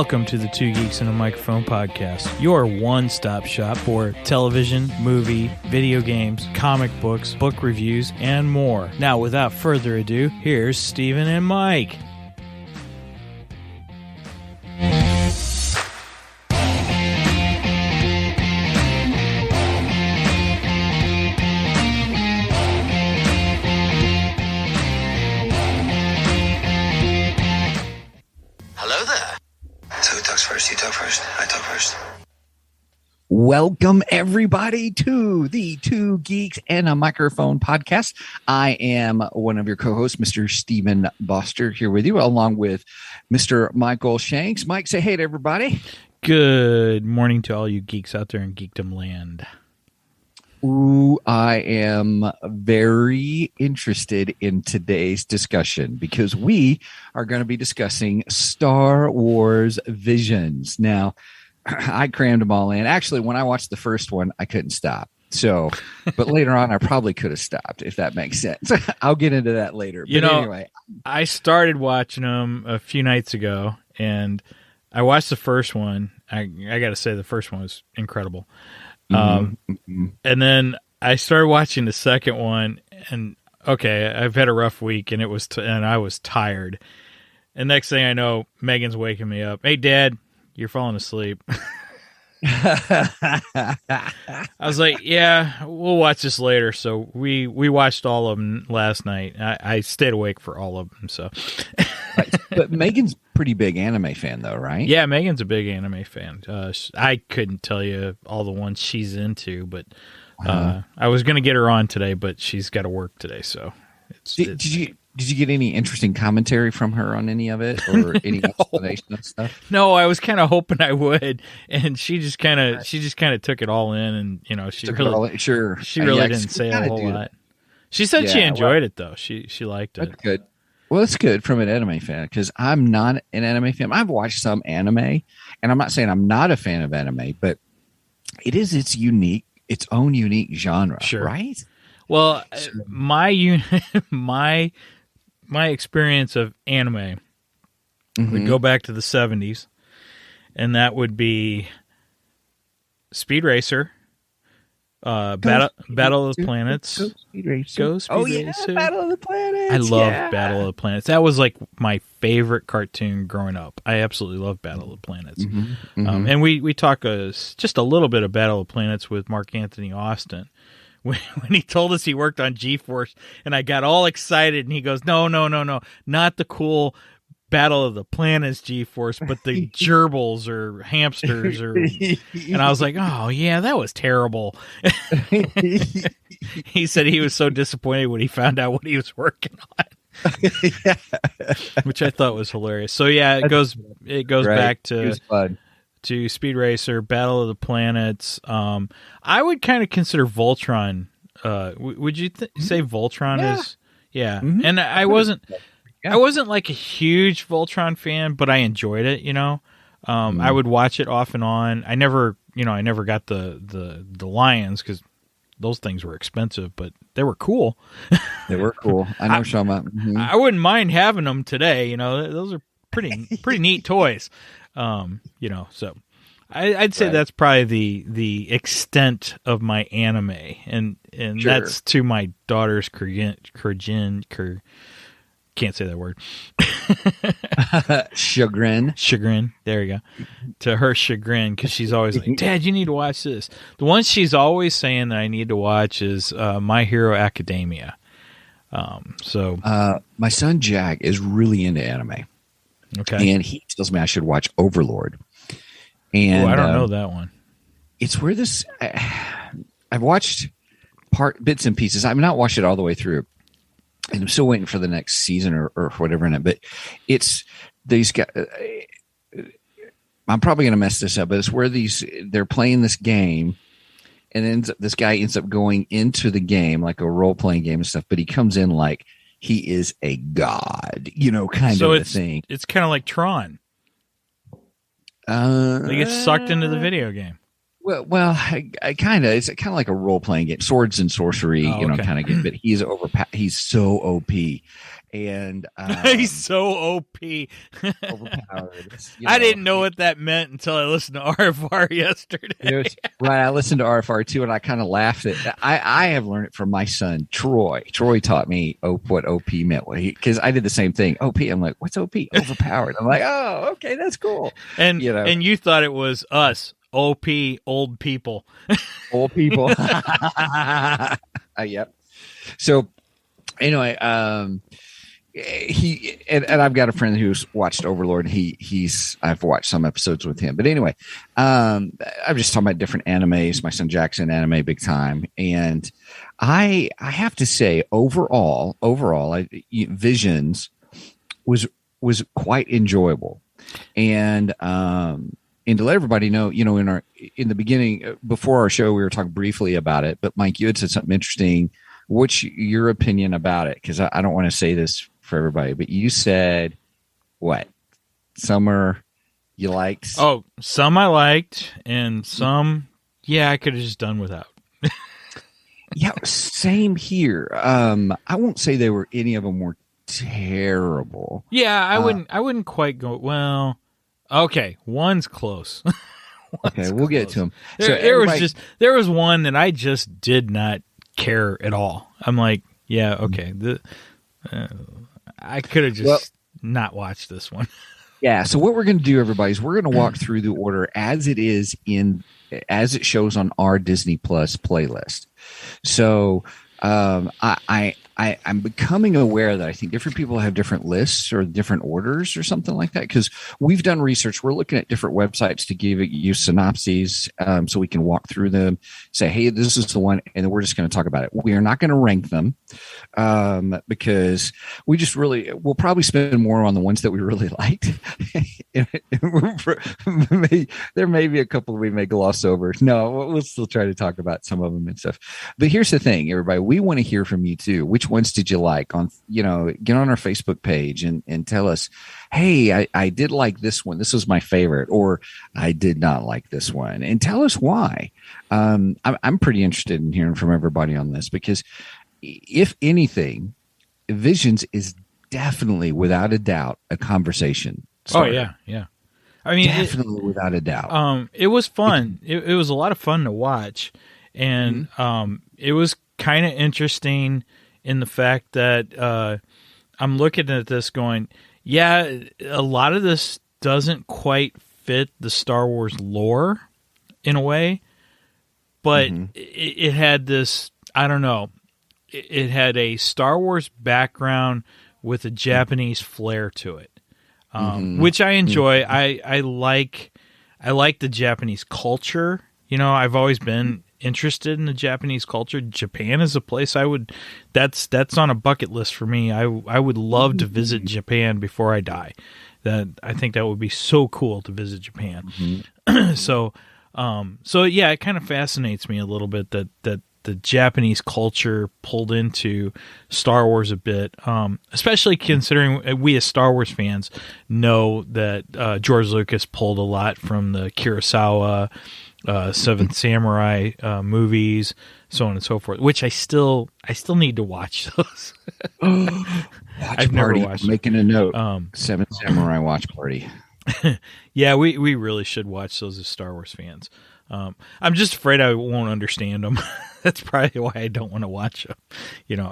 Welcome to the Two Geeks and a Microphone podcast, your one-stop shop for television, movie, video games, comic books, book reviews, and more. Now, without further ado, here's Steven and Mike. Welcome, everybody, to the Two Geeks and a Microphone podcast. I am one of your co-hosts, Mr. Stephen Boster, here with you, along with Mr. Michael Shanks. Mike, say hey to everybody. Good morning to all you geeks out there in geekdom land. Ooh, I am very interested in today's discussion because we are going to be discussing Star Wars Visions. Now, I crammed them all in. Actually, when I watched the first one, I couldn't stop. So, but later on, I probably could have stopped, if that makes sense. I'll get into that later. But anyway, I started watching them a few nights ago, and I watched the first one. I got to say, the first one was incredible. And then I started watching the second one, and okay, I've had a rough week, and and I was tired. And next thing I know, Megan's waking me up. Hey, Dad. You're falling asleep. I was like, yeah, we'll watch this later. So we watched all of them last night. I stayed awake for all of them. So, right. But Megan's pretty big anime fan, though, right? Yeah, Megan's a big anime fan. I couldn't tell you all the ones she's into, but I was going to get her on today, but she's got to work today. So, Did you get any interesting commentary from her on any of it, or any explanation of stuff? No, I was kind of hoping I would, and she just kind of took it all in, and she really didn't say a whole lot. She said she enjoyed it though. She liked it. That's good. Well, that's good from an anime fan because I'm not an anime fan. I've watched some anime, and I'm not saying I'm not a fan of anime, but it is its own unique genre, sure. Right? Well, my experience of anime would go back to the 70s, and that would be Speed Racer, Battle of the Planets. Go Speed Racer. Go Speed Racer. Battle of the Planets. I love Battle of the Planets. That was like my favorite cartoon growing up. I absolutely love Battle of the Planets. And we talk just a little bit of Battle of the Planets with Mark Anthony Austin. When he told us he worked on G-Force, and I got all excited, and he goes, no, not the cool Battle of the Planets G-Force, but the gerbils or hamsters. And I was like, oh, yeah, that was terrible. He said he was so disappointed when he found out what he was working on. Which I thought was hilarious. So, yeah, it goes right. Back to Speed Racer, Battle of the Planets. I would kind of consider Voltron. Would you say Voltron is? Yeah. And I wasn't like a huge Voltron fan, but I enjoyed it. I would watch it off and on. I never got the Lions because those things were expensive, but they were cool. They were cool. I know, Shama. I wouldn't mind having them today. Those are pretty neat toys. So I'd say that's probably the extent of my anime, and sure. That's to my daughter's can't say that word. Chagrin. There you go. To her chagrin, because she's always like, Dad, you need to watch this. The one she's always saying that I need to watch is My Hero Academia. My son Jack is really into anime. Okay. And he tells me I should watch Overlord. And I don't know that one. It's where I've watched bits and pieces. I've not watched it all the way through. And I'm still waiting for the next season or whatever in it. But it's these guys. I'm probably going to mess this up, but it's where they're playing this game. And then this guy ends up going into the game, like a role-playing game and stuff. But he comes in like he is a god, kind of a thing. It's kind of like Tron. They get sucked into the video game. Well, I kind of, it's kind of like a role playing game, swords and sorcery, okay. kind of game. But he's he's so OP, and he's so OP. overpowered. I didn't know what that meant until I listened to RFR yesterday. Right, I listened to RFR too, and I kind of laughed at. I have learned it from my son Troy. Troy taught me what OP meant because I did the same thing. OP, I'm like, what's OP? Overpowered. I'm like, oh, okay, that's cool. And and you thought it was us. OP, old people. Old people. Yep. So, anyway, he and I've got a friend who's watched Overlord. I've watched some episodes with him. But anyway, I'm just talking about different animes. My son Jackson anime big time, and I have to say overall, Visions was quite enjoyable, and to let everybody know, in the beginning, before our show, we were talking briefly about it, but Mike, you had said something interesting. What's your opinion about it? Because I don't want to say this for everybody, but you said what? Some you liked? Oh, some I liked, and some, I could have just done without. Yeah, same here. I won't say any of them were terrible. Yeah, I wouldn't quite go, well, okay, one's close. Okay, we'll get to them. There was one that I just did not care at all. I'm like, yeah, okay. I could have just not watched this one. Yeah. So what we're going to do, everybody, is we're going to walk through the order as it as it shows on our Disney Plus playlist. So I'm becoming aware that I think different people have different lists or different orders or something like that, because we've done research. We're looking at different websites to give you synopses so we can walk through them, say, hey, this is the one, and then we're just going to talk about it. We are not going to rank them because we'll probably spend more on the ones that we really liked. There may be a couple we may gloss over. No, we'll still try to talk about some of them and stuff. But here's the thing, everybody. We want to hear from you too. Which ones did you like? Get on our Facebook page and tell us, hey, I did like this one. This was my favorite, or I did not like this one, and tell us why. I'm pretty interested in hearing from everybody on this, because if anything, Visions is definitely, without a doubt, a conversation starter. Oh yeah. I mean, definitely without a doubt. It was fun. It was a lot of fun to watch, and it was kind of interesting in the fact that I'm looking at this going, yeah, a lot of this doesn't quite fit the Star Wars lore in a way, but it had this, I don't know, it had a Star Wars background with a Japanese flair to it, which I enjoy. I like the Japanese culture. I've always been interested in the Japanese culture. Japan is a place that's on a bucket list for me. I would love to visit Japan before I die. I think that would be so cool to visit Japan. So yeah, it kind of fascinates me a little bit that the Japanese culture pulled into Star Wars a bit, especially considering we as Star Wars fans know that George Lucas pulled a lot from the Kurosawa, Seventh Samurai movies, so on and so forth. Which I still need to watch those. I've never watched. Making a note. Seventh Samurai watch party. Yeah, we really should watch those as Star Wars fans. I'm just afraid I won't understand them. That's probably why I don't want to watch them.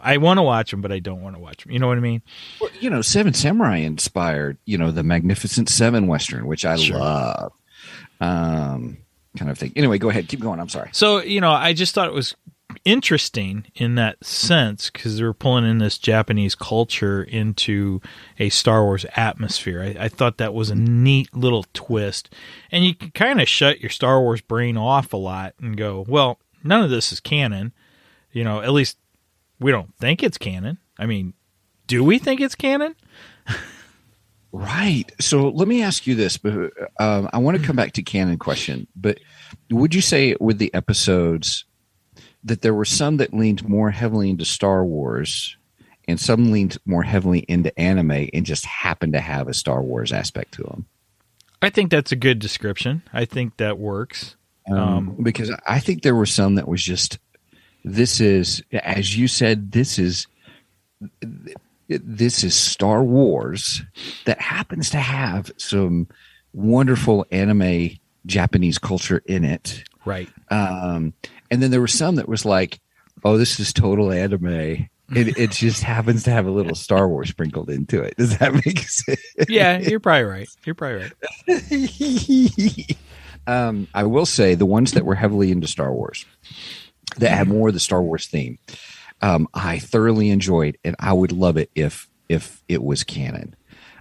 I want to watch them, but I don't want to watch them. You know what I mean? Well, Seven Samurai inspired, the Magnificent Seven Western, which I love. Kind of thing. Anyway, go ahead. Keep going. I'm sorry. So, I just thought it was interesting in that sense because they were pulling in this Japanese culture into a Star Wars atmosphere. I thought that was a neat little twist. And you can kind of shut your Star Wars brain off a lot and go, well, none of this is canon. At least we don't think it's canon. I mean, do we think it's canon? Right. So let me ask you this, but I want to come back to canon question. But would you say with the episodes that there were some that leaned more heavily into Star Wars and some leaned more heavily into anime and just happened to have a Star Wars aspect to them? I think that's a good description. I think that works. Because I think there were some that was just, this is, as you said, this is Star Wars that happens to have some wonderful anime Japanese culture in it. Right. And then there were some that was like, oh, this is total anime. It just happens to have a little Star Wars sprinkled into it. Does that make sense? Yeah, you're probably right. I will say the ones that were heavily into Star Wars, that had more of the Star Wars theme, I thoroughly enjoyed, and I would love it if it was canon.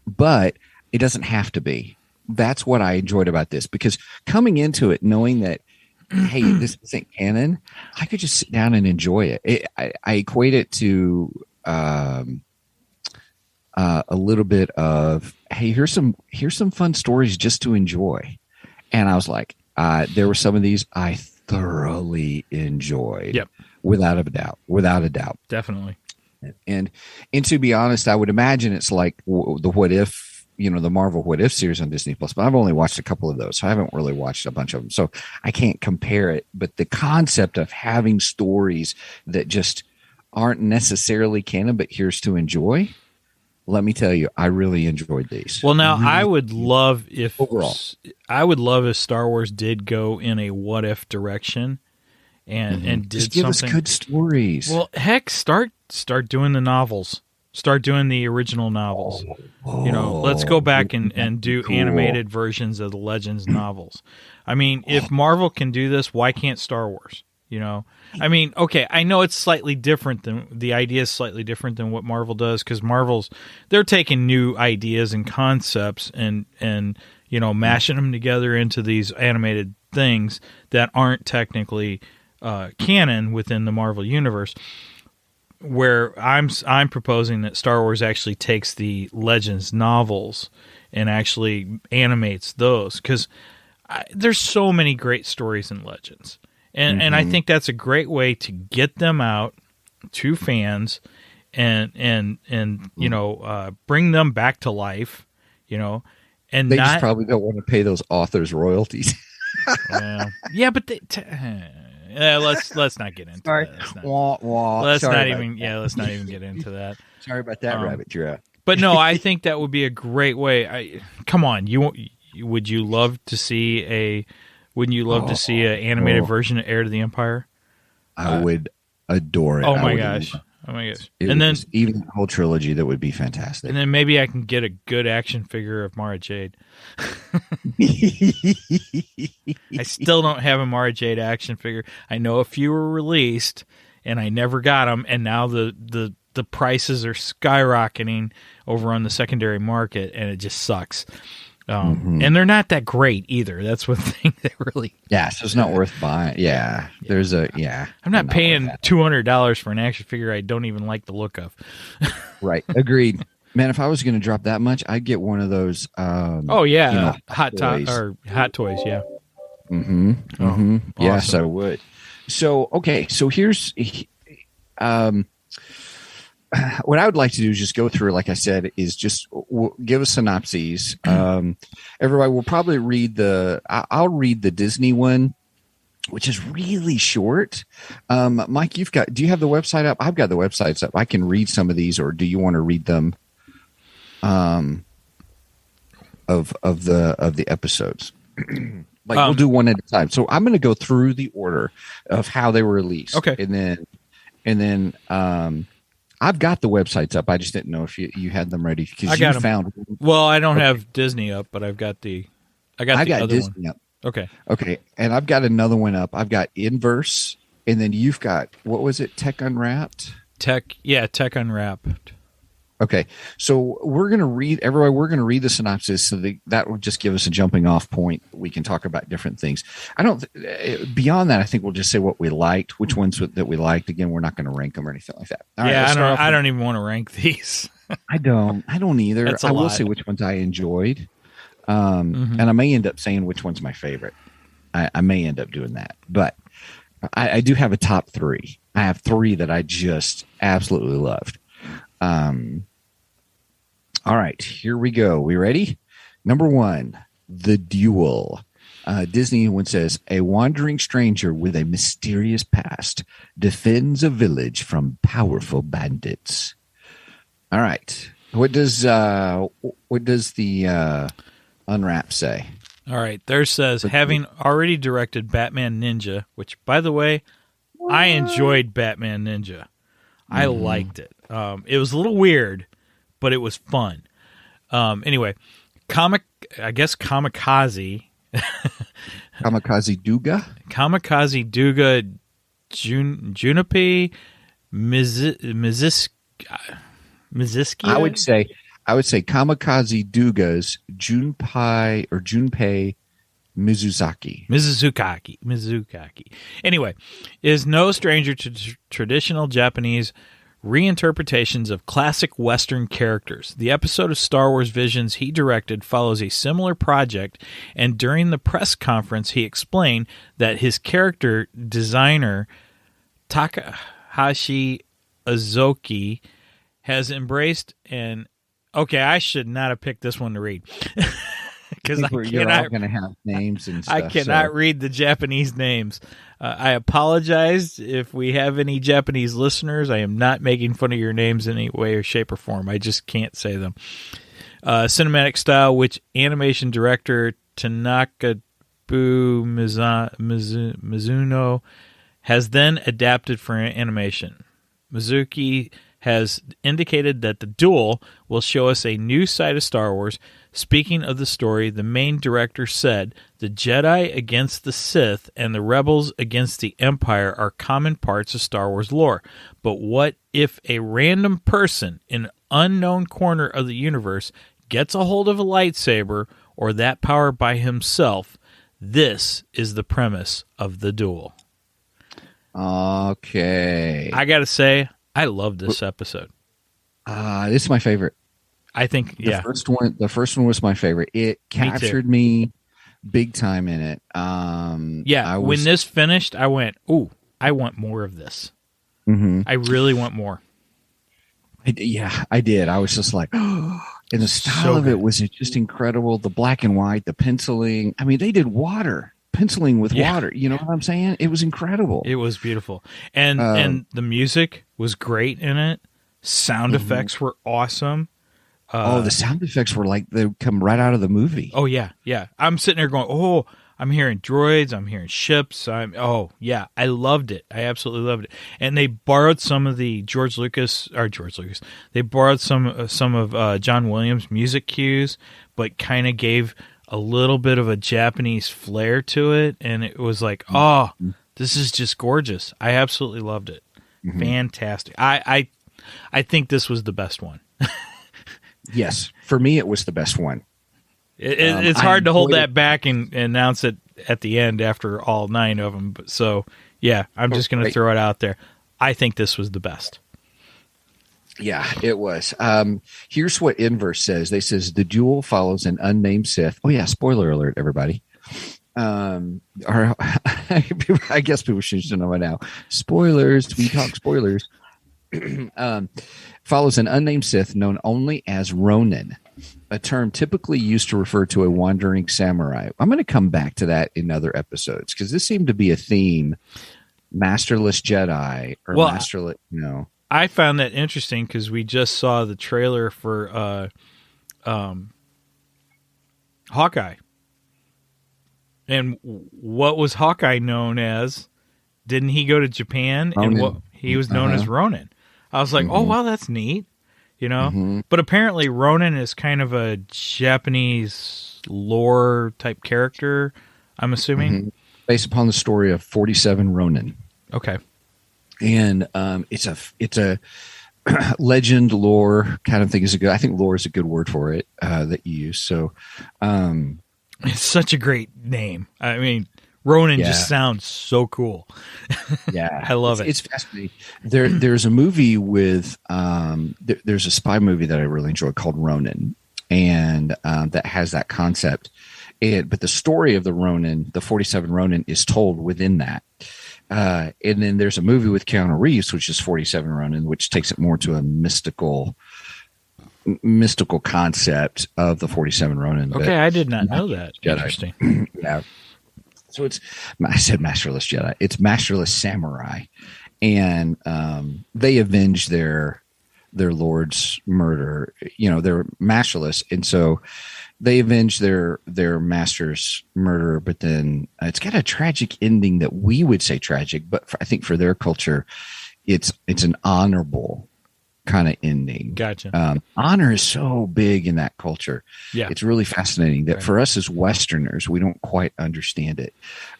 But it doesn't have to be. That's what I enjoyed about this, because coming into it knowing that, hey, this isn't canon, I could just sit down and enjoy it. I equate it to a little bit of, hey, here's some fun stories just to enjoy. And I was like, there were some of these I thoroughly enjoyed. Yep. Without a doubt. Definitely. And to be honest, I would imagine it's like the What If, the Marvel What If series on Disney Plus, but I've only watched a couple of those. So I haven't really watched a bunch of them. So I can't compare it. But the concept of having stories that just aren't necessarily canon, but here's to enjoy. Let me tell you, I really enjoyed these. Well, now I would love if Star Wars did go in a what if direction and did just give something. us good stories. Well, heck, start doing the novels. Start doing the original novels. Let's go back and do animated versions of the Legends novels. I mean, if Marvel can do this, why can't Star Wars? I mean, okay, I know it's slightly different than the idea is slightly different than what Marvel does, because they're taking new ideas and concepts and mashing them together into these animated things that aren't technically canon within the Marvel universe. Where I'm proposing that Star Wars actually takes the Legends novels and actually animates those, because there's so many great stories in Legends. And I think that's a great way to get them out to fans and bring them back to life, and they just probably don't want to pay those authors royalties. Yeah, but let's not get into that. Let's not even get into that. Sorry about that, rabbit trail. But no, I think that would be a great way. Come on, would you love to see an animated version of Heir to the Empire? I would adore it. Oh my gosh. And then even the whole trilogy, that would be fantastic. And then maybe I can get a good action figure of Mara Jade. I still don't have a Mara Jade action figure. I know a few were released and I never got them, and now the prices are skyrocketing over on the secondary market, and it just sucks. And they're not that great either. That's one thing that really. Yeah, so it's not worth buying. Yeah, there's I'm not paying $200 for an action figure I don't even like the look of. Right, agreed. Man, if I was going to drop that much, I'd get one of those. Hot toys. Yeah. Yes, awesome. I would. So okay, so here's. What I would like to do is just go through, like I said, is just give us synopses. Everybody will probably read I'll read the Disney one, which is really short. Mike, do you have the website up? I've got the websites up. I can read some of these, or do you want to read them? Of the episodes. We'll do one at a time. So I'm going to go through the order of how they were released. Okay. And then I've got the websites up. I just didn't know if you had them ready, because you found. Well, I don't have Disney up, but I got the other Disney one up. Okay. And I've got another one up. I've got Inverse, and then you've got, what was it? Tech Unwrapped. Tech Unwrapped. Okay, so we're going to read the synopsis, so that will just give us a jumping off point. We can talk about different things. Beyond that, I think we'll just say what we liked, which ones that we liked. Again, we're not going to rank them or anything like that. All right, I don't even want to rank these. I don't either. I will say which ones I enjoyed. And I may end up saying which one's my favorite. I may end up doing that, but I do have a top three. I have three that I just absolutely loved. All right, here we go. We ready? Number one, The Duel. Disney one says, a wandering stranger with a mysterious past defends a village from powerful bandits. All right. What does the Unwrap say? All right. There says, having already directed Batman Ninja, which, by the way, I enjoyed Batman Ninja. I liked it. It was a little weird, but it was fun. Anyway, Kamikaze. Kamikaze Duga? Kamikaze Duga Junipe Miziski? I would say Kamikaze Duga's Junpei Mizukaki. Anyway, is no stranger to traditional Japanese reinterpretations of classic Western characters. The episode of Star Wars Visions he directed follows a similar project, and during the press conference he explained that his character designer Takahashi Azoki has embraced an... Okay, I should not have picked this one to read. Because you're all going to have names and stuff. I cannot read the Japanese names. I apologize if we have any Japanese listeners. I am not making fun of your names in any way or shape or form. I just can't say them. Cinematic style, which animation director Tanaka Mizuno has then adapted for animation. Mizuki has indicated that the duel will show us a new side of Star Wars. Speaking of the story, the main director said, the Jedi against the Sith and the Rebels against the Empire are common parts of Star Wars lore. But what if a random person in an unknown corner of the universe gets a hold of a lightsaber or that power by himself? This is the premise of the duel. Okay. I got to say, I love this episode. This is my favorite. I think, the first one was my favorite. It captured me big time in it. When this finished, I went, ooh, I want more of this. Mm-hmm. I really want more. I did. I was just like, and the style of it was just incredible. The black and white, the penciling. I mean, they did penciling with water. You know what I'm saying? It was incredible. It was beautiful. And the music was great in it. Sound effects were awesome. The sound effects were like they come right out of the movie. Oh, yeah. Yeah. I'm sitting there going, I'm hearing droids. I'm hearing ships. I loved it. I absolutely loved it. And they borrowed some of the George Lucas. They borrowed some of John Williams' music cues, but kind of gave a little bit of a Japanese flair to it. And it was like, this is just gorgeous. I absolutely loved it. Mm-hmm. Fantastic. I think this was the best one. Yes, for me, it was the best one. It's hard to hold that back and announce it at the end after all 9 of them. So, yeah, I'm just going to throw it out there. I think this was the best. Yeah, it was. Here's what Inverse says. They says the duel follows an unnamed Sith. Oh, yeah, spoiler alert, everybody. I guess people should know by now. Spoilers. We talk spoilers. Follows an unnamed Sith known only as Ronin, a term typically used to refer to a wandering samurai. I'm going to come back to that in other episodes because this seemed to be a theme. Masterless Jedi or masterless, I found that interesting because we just saw the trailer for Hawkeye. And what was Hawkeye known as? Didn't he go to Japan? Ronin. And he was known as Ronin. I was like, oh, wow, that's neat. But apparently Ronin is kind of a Japanese lore type character, I'm assuming. Based upon the story of 47 Ronin. Okay. And it's a legend lore kind of thing. I think lore is a good word for it that you use. So it's such a great name. I mean, Ronin just sounds so cool. Yeah. I love it. It's fascinating. There's a movie with there's a spy movie that I really enjoy called Ronin, and that has that concept. But the story of the Ronin, the 47 Ronin, is told within that. And then there's a movie with Keanu Reeves, which is 47 Ronin, which takes it more to a mystical concept of the 47 Ronin. Okay, I did not know that. Jedi. Interesting. Yeah. So I said masterless Jedi. It's masterless samurai, and they avenge their lord's murder. They're masterless, and so they avenge their master's murder. But then it's got a tragic ending that we would say tragic, but I think for their culture, it's an honorable kind of ending. Gotcha. Honor is so big in that culture. Yeah. It's really fascinating that for us as Westerners, we don't quite understand it.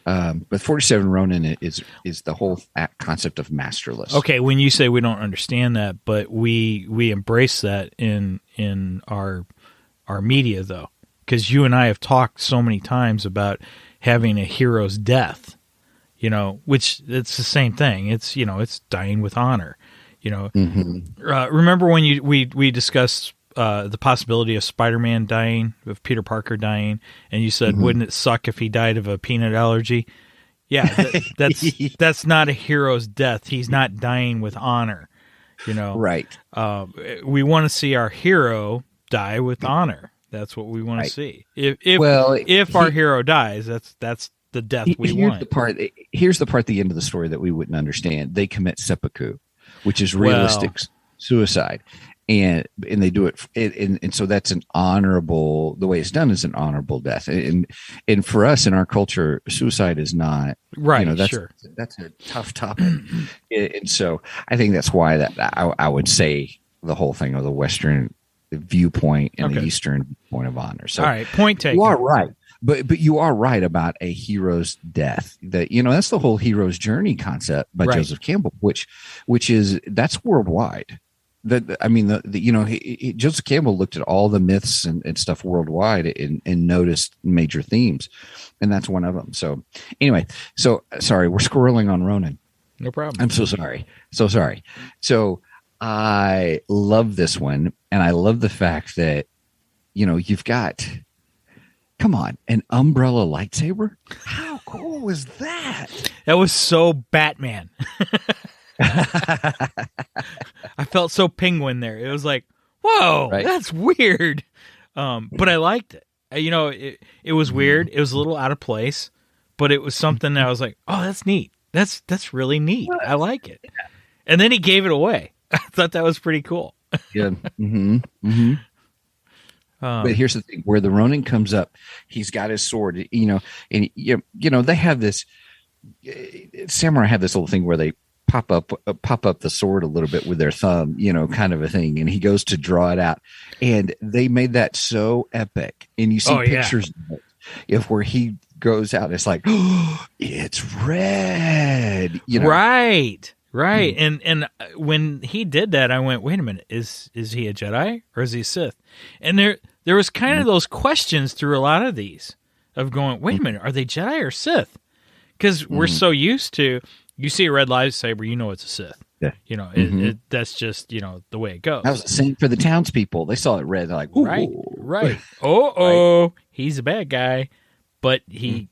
But 47 Ronin is the whole concept of masterless. Okay. When you say we don't understand that, but we embrace that in our media though, because you and I have talked so many times about having a hero's death, which it's the same thing. It's, it's dying with honor. Remember when we discussed the possibility of Spider-Man dying, of Peter Parker dying, and you said, wouldn't it suck if he died of a peanut allergy? Yeah, that's not a hero's death. He's not dying with honor, Right. We want to see our hero die with honor. That's what we want to see. If our hero dies, that's the death we want. Here's the part at the end of the story that we wouldn't understand. They commit seppuku, which is realistic suicide, and they do it, and so that's an honorable. The way it's done is an honorable death, and for us in our culture, suicide is not right. That's a tough topic, and so I think that's why that I would say the whole thing of the Western viewpoint and the Eastern point of honor. So, all right, point taken. You are right. But you are right about a hero's death. That that's the whole hero's journey concept by Joseph Campbell, which is that's worldwide. Joseph Campbell looked at all the myths and stuff worldwide and noticed major themes, and that's one of them. So anyway, sorry, we're squirreling on Ronin. No problem. I'm so sorry. So I love this one, and I love the fact that you've got. Come on, an umbrella lightsaber? How cool was that? That was so Batman. I felt so Penguin there. It was like, whoa, that's weird. But I liked it. It was weird. It was a little out of place, but it was something that I was like, oh, that's neat. That's really neat. I like it. And then he gave it away. I thought that was pretty cool. Yeah. Mm-hmm. Mm-hmm. But here's the thing: where the Ronin comes up, he's got his sword. And they have this. Samurai have this little thing where they pop up the sword a little bit with their thumb, kind of a thing. And he goes to draw it out, and they made that so epic. And you see pictures of it, where he goes out, it's like, oh, it's red. Right. Right. And when he did that, I went, wait a minute, is he a Jedi or is he a Sith? And there was kind of those questions through a lot of these of going, wait a minute, are they Jedi or Sith? Because we're so used to, you see a red lightsaber, it's a Sith. Yeah. That's just, the way it goes. That was the same for the townspeople. They saw it red. They're like, ooh. Right. Oh, he's a bad guy, but he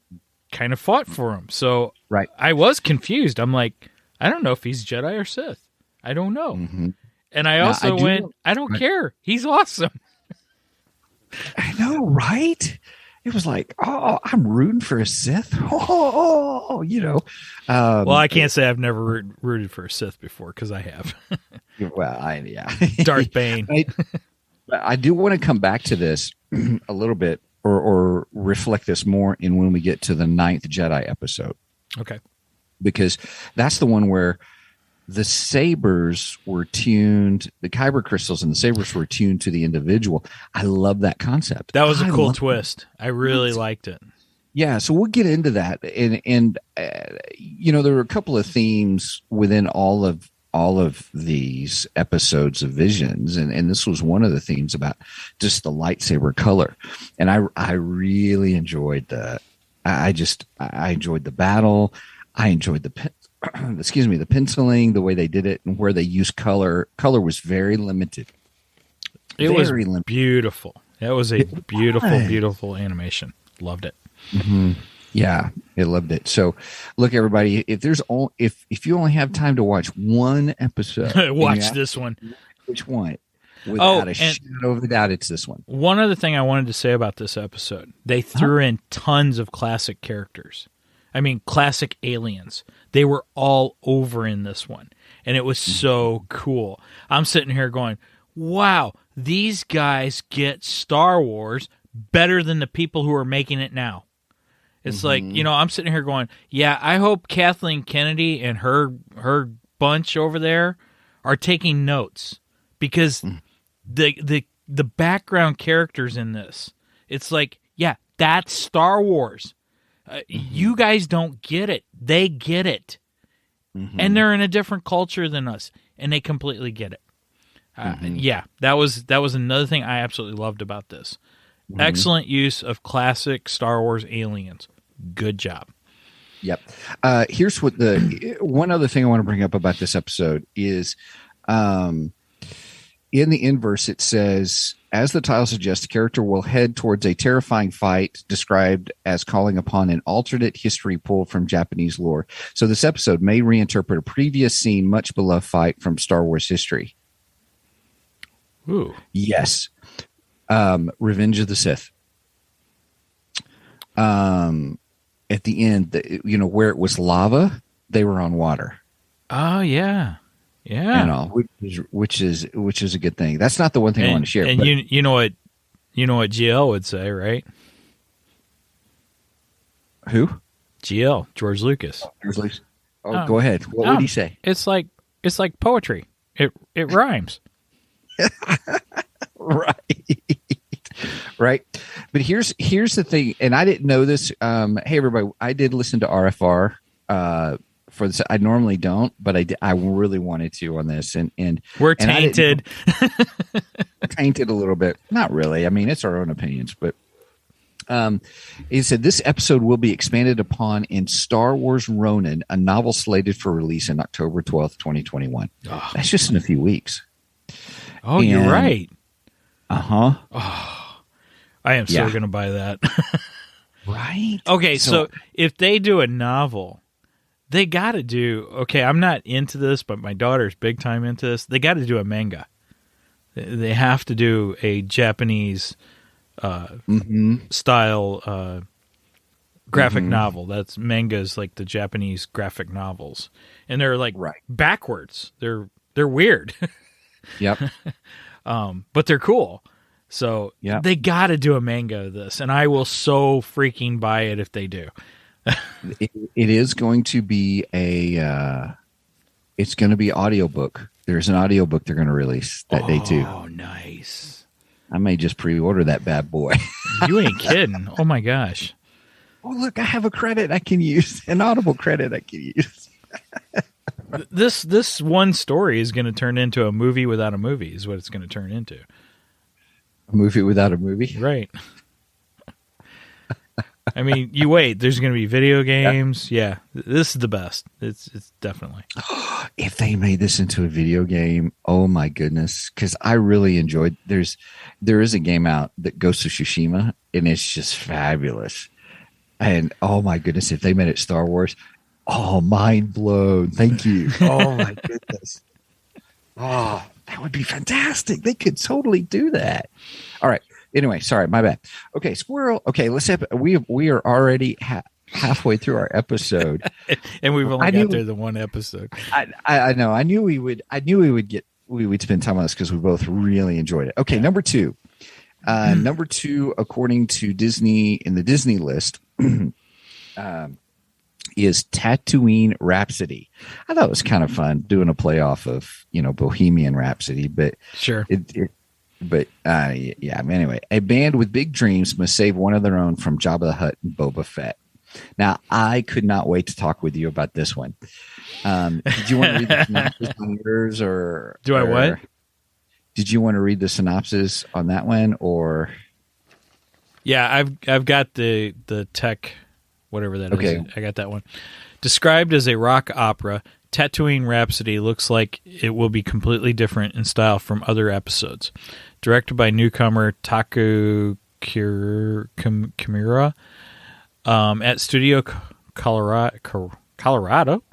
kind of fought for him. So I was confused. I'm like, I don't know if he's Jedi or Sith. I don't know. Mm-hmm. And I also I don't care. He's awesome. I know, right? It was like, oh, I'm rooting for a Sith. Well, I can't say I've never rooted for a Sith before because I have. Well, Darth Bane. I do want to come back to this a little bit or reflect this more in when we get to the 9th Jedi episode. Okay. Because that's the one where the sabers were tuned, the Kyber crystals and the sabers were tuned to the individual. I love that concept. That was a cool twist. I really liked it. Yeah, so we'll get into that, and there were a couple of themes within all of these episodes of Visions, and this was one of the themes about just the lightsaber color, and I really enjoyed I enjoyed the battle. I enjoyed the penciling, the way they did it, and where they used color. Color was very limited. It was beautiful. That was a beautiful animation. Loved it. Mm-hmm. Yeah, I loved it. So, look, everybody, if you only have time to watch one episode, watch this one. Which one? Without a shadow of a doubt, it's this one. One other thing I wanted to say about this episode: they threw in tons of classic characters. I mean, classic aliens. They were all over in this one, and it was so cool. I'm sitting here going, wow, these guys get Star Wars better than the people who are making it now. It's like, I'm sitting here going, yeah, I hope Kathleen Kennedy and her bunch over there are taking notes, because the background characters in this, it's like, yeah, that's Star Wars. You guys don't get it. They get it. And they're in a different culture than us, and they completely get it. Yeah, that was another thing I absolutely loved about this. Excellent use of classic Star Wars aliens. Good job. Yep. Here's what one other thing I want to bring up about this episode is, in the inverse, it says, as the title suggests, the character will head towards a terrifying fight described as calling upon an alternate history pulled from Japanese lore. So this episode may reinterpret a previous seen, much beloved fight from Star Wars history. Ooh. Yes. Revenge of the Sith. At the end, where it was lava, they were on water. Oh yeah, yeah. Which is a good thing. That's not the one thing I want to share. And you know what GL would say, right? Who? GL, George Lucas. Oh, go ahead. What would he say? It's like poetry. It rhymes. Right. But here's the thing, and I didn't know this. Hey, everybody, I did listen to RFR for this. I normally don't, but I really wanted to on this. And we're tainted. Tainted a little bit. Not really. I mean, it's our own opinions. But he said this episode will be expanded upon in Star Wars Ronin, a novel slated for release in October 12th, 2021. Oh. That's just in a few weeks. Oh, you're right. Uh-huh. Oh, I am so going to buy that. Right? Okay, so if they do a novel, they got to do... Okay, I'm not into this, but my daughter's big time into this. They got to do a manga. They have to do a Japanese style graphic novel. That's mangas, like the Japanese graphic novels. And they're like backwards. They're weird. Yep. But they're cool. So they got to do a manga of this, and I will so freaking buy it if they do. It is going to be it's going to be audiobook. There's an audiobook they're going to release that day too. Oh, nice. I may just pre-order that bad boy. You ain't kidding. Oh my gosh. Oh, look, I have a credit I can use, an Audible credit I can use. This one story is going to turn into a movie without a movie is what it's going to turn into. A movie without a movie? Right. I mean, you wait. There's going to be video games. Yeah, this is the best. It's definitely. If they made this into a video game, oh my goodness! Because I really enjoyed. There is a game out that Ghost of Tsushima, and it's just fabulous. And oh my goodness, if they made it Star Wars, oh, mind blown! Thank you. Oh my goodness. Oh, that would be fantastic. They could totally do that. All right. Anyway, sorry, my bad. Okay, squirrel. Okay, we are already halfway through our episode, and we've only got through the one episode. I know. I knew we would spend time on this because we both really enjoyed it. Okay, number two. Number two, according to Disney in the Disney list, is Tatooine Rhapsody. I thought it was kind of fun doing a playoff of Bohemian Rhapsody, but sure. Anyway, a band with big dreams must save one of their own from Jabba the Hutt and Boba Fett. Now, I could not wait to talk with you about this one. Did you want to read the synopsis on yours, or do I what? Did you want to read the synopsis on that one, or? Yeah, I've got the tech, whatever that is. I got that one. Described as a rock opera, Tatooine Rhapsody looks like it will be completely different in style from other episodes. Directed by newcomer Taku Kimura at Studio Colorado.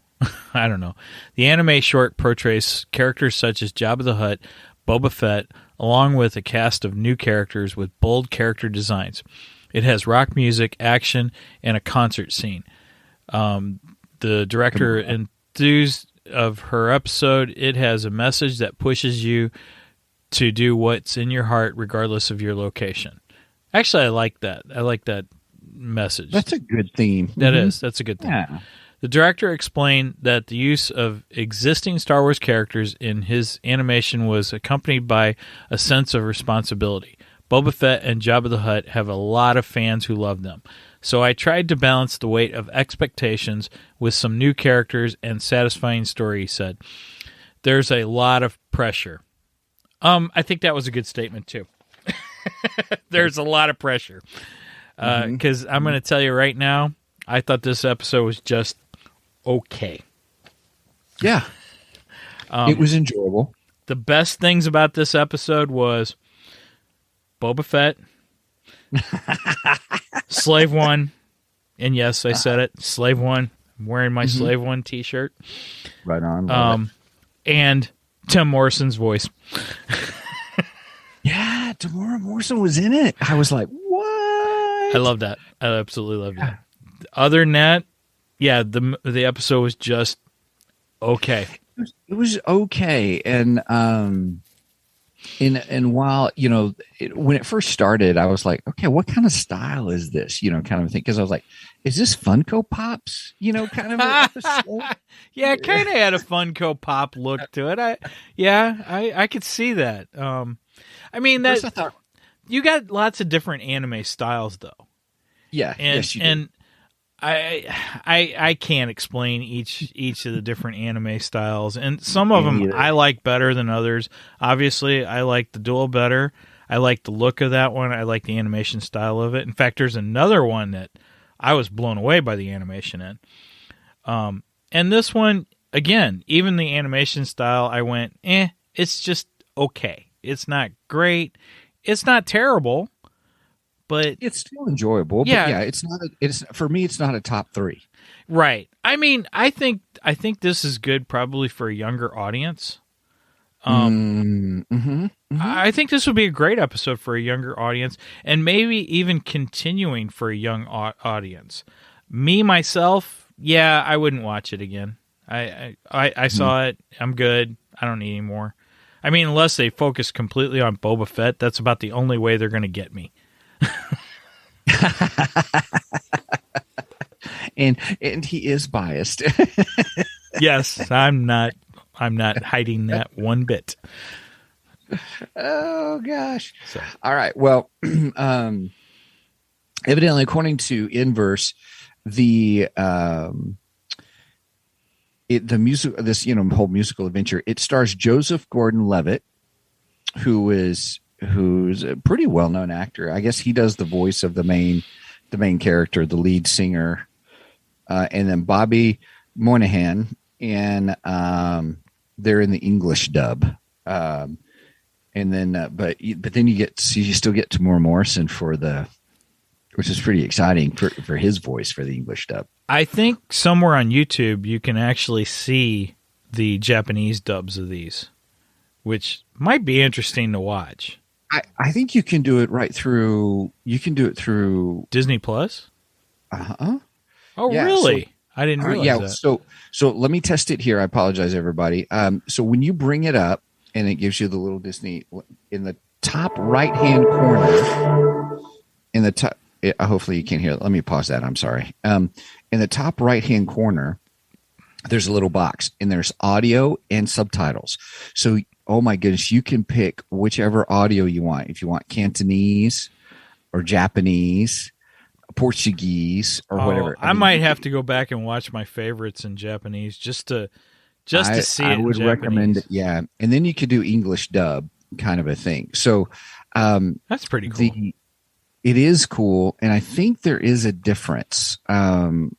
I don't know. The anime short portrays characters such as Jabba the Hutt, Boba Fett, along with a cast of new characters with bold character designs. It has rock music, action, and a concert scene. The director enthused of her episode. It has a message that pushes you to do what's in your heart regardless of your location. Actually, I like that. I like that message. That's a good theme. That is. That's a good theme. Yeah. The director explained that the use of existing Star Wars characters in his animation was accompanied by a sense of responsibility. Boba Fett and Jabba the Hutt have a lot of fans who love them. So I tried to balance the weight of expectations with some new characters and satisfying story, he said. There's a lot of pressure. I think that was a good statement, too. There's a lot of pressure. Because I'm going to tell you right now, I thought this episode was just okay. Yeah. It was enjoyable. The best things about this episode was Boba Fett, Slave One, and yes, I said it, Slave One. I'm wearing my Slave One t-shirt. Right on. And Tim Morrison's voice. Yeah, Tamora Morrison was in it. I was like, what? I love that. I absolutely love that. Other than that, yeah, the episode was just okay. It was okay, and while when it first started, I was like, okay, what kind of style is this? Kind of thing, because I was like, is this Funko Pops? Kind of an episode. Yeah, it kind of had a Funko Pop look to it. I could see that. I mean that I thought, you got lots of different anime styles, though. Yeah, yes, you do. And I can't explain each of the different anime styles, and some of them I like better than others. Obviously, I like the duel better. I like the look of that one. I like the animation style of it. In fact, there's another one that I was blown away by the animation in. And this one, again, even the animation style, I went, it's just okay. It's not great. It's not terrible. But it's still enjoyable. Yeah, but yeah, it's not. It's for me. It's not a top 3. Right. I mean, I think this is good, probably for a younger audience. I think this would be a great episode for a younger audience, and maybe even continuing for a young audience. Me myself, yeah, I wouldn't watch it again. I saw it. I'm good. I don't need any more. I mean, unless they focus completely on Boba Fett, that's about the only way they're going to get me. and he is biased. Yes, I'm not hiding that one bit. Oh gosh. So. All right. Well, evidently, according to Inverse, the music, this whole musical adventure, it stars Joseph Gordon-Levitt, who's a pretty well-known actor. I guess he does the voice of the main character, the lead singer, and then Bobby Moynihan, and they're in the English dub. And then, but then you still get Tamora Morrison which is pretty exciting for his voice for the English dub. I think somewhere on YouTube you can actually see the Japanese dubs of these, which might be interesting to watch. I think you can do it right through. You can do it through Disney Plus. Oh, yeah, really? I didn't realize that. So let me test it here. I apologize, everybody. So when you bring it up, and it gives you the little Disney in the top right-hand corner, in the top. Hopefully you can't hear it. Let me pause that. I'm sorry. In the top right-hand corner, there's a little box, and there's audio and subtitles. So, oh my goodness, you can pick whichever audio you want. If you want Cantonese or Japanese, Portuguese, or whatever. I might have to go back and watch my favorites in Japanese just to see it. I would recommend it. Yeah, and then you could do English dub kind of a thing. So that's pretty cool. It is cool, and I think there is a difference. I'm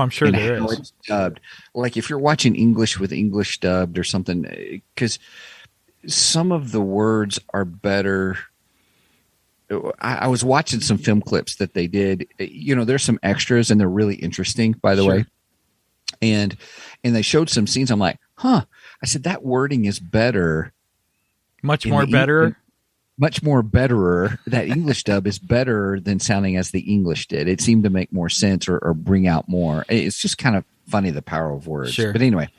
sure there is. It's dubbed. Like if you're watching English with English dubbed or something, because some of the words are better. I was watching some film clips that they did. There's some extras, and they're really interesting, by the way. And they showed some scenes. I'm like, I said, that wording is better. Much more better? much more betterer. That English dub is better than sounding as the English did. It seemed to make more sense or bring out more. It's just kind of funny, the power of words. Sure. But anyway,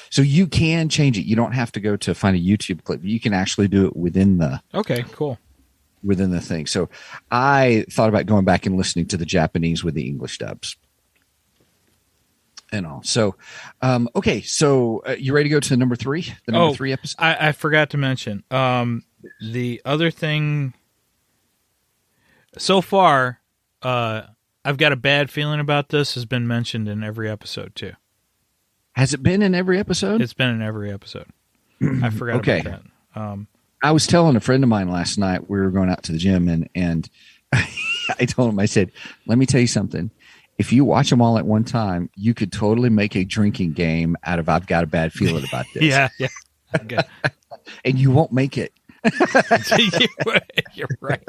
so you can change it. You don't have to go to find a YouTube clip. You can actually do it within the within the thing. So I thought about going back and listening to the Japanese with the English dubs and all. So, okay. So you ready to go to number 3? The number 3 episode? I forgot to mention, the other thing so far, I've got a bad feeling about this, has been mentioned in every episode too. Has it been in every episode? It's been in every episode. I forgot about that. I was telling a friend of mine last night, we were going out to the gym and I told him, I said, let me tell you something. If you watch them all at one time, you could totally make a drinking game out of I've got a bad feeling about this. Yeah. Okay. And you won't make it. You're right.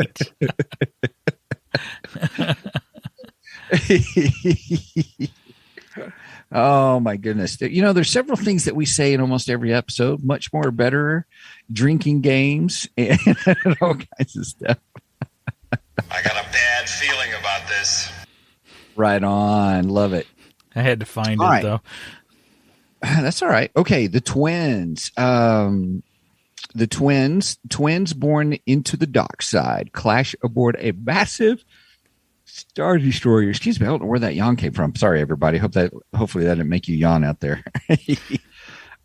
Oh my goodness. There's several things that we say in almost every episode. Much more better, drinking games, and all kinds of stuff. I got a bad feeling about this. Right on. Love it. I had to find it though. That's all right. Okay, the twins. Twins born into the dark side clash aboard a massive Star Destroyer. Excuse me, I don't know where that yawn came from. Sorry, everybody. Hopefully that didn't make you yawn out there.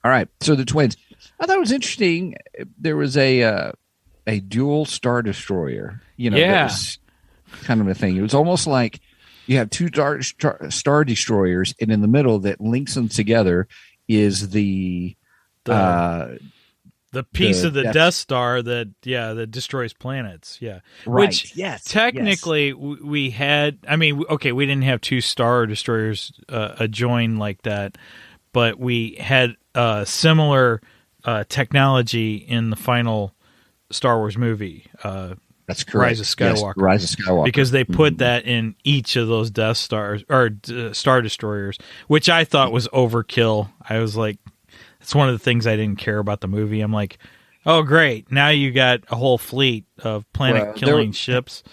All right. So the twins. I thought it was interesting. There was a dual Star Destroyer. That was kind of a thing. It was almost like you have two Star Destroyers, and in the middle that links them together is the piece of the Death Star that destroys planets. Yeah. Right. Which technically we had, we didn't have two Star Destroyers adjoined like that, but we had similar technology in the final Star Wars movie. That's correct. Rise of Skywalker. Yes, Rise of Skywalker. Because they put that in each of those Death Stars or Star Destroyers, which I thought was overkill. I was like, it's one of the things I didn't care about the movie. I'm like, oh, great. Now you got a whole fleet of planet-killing ships.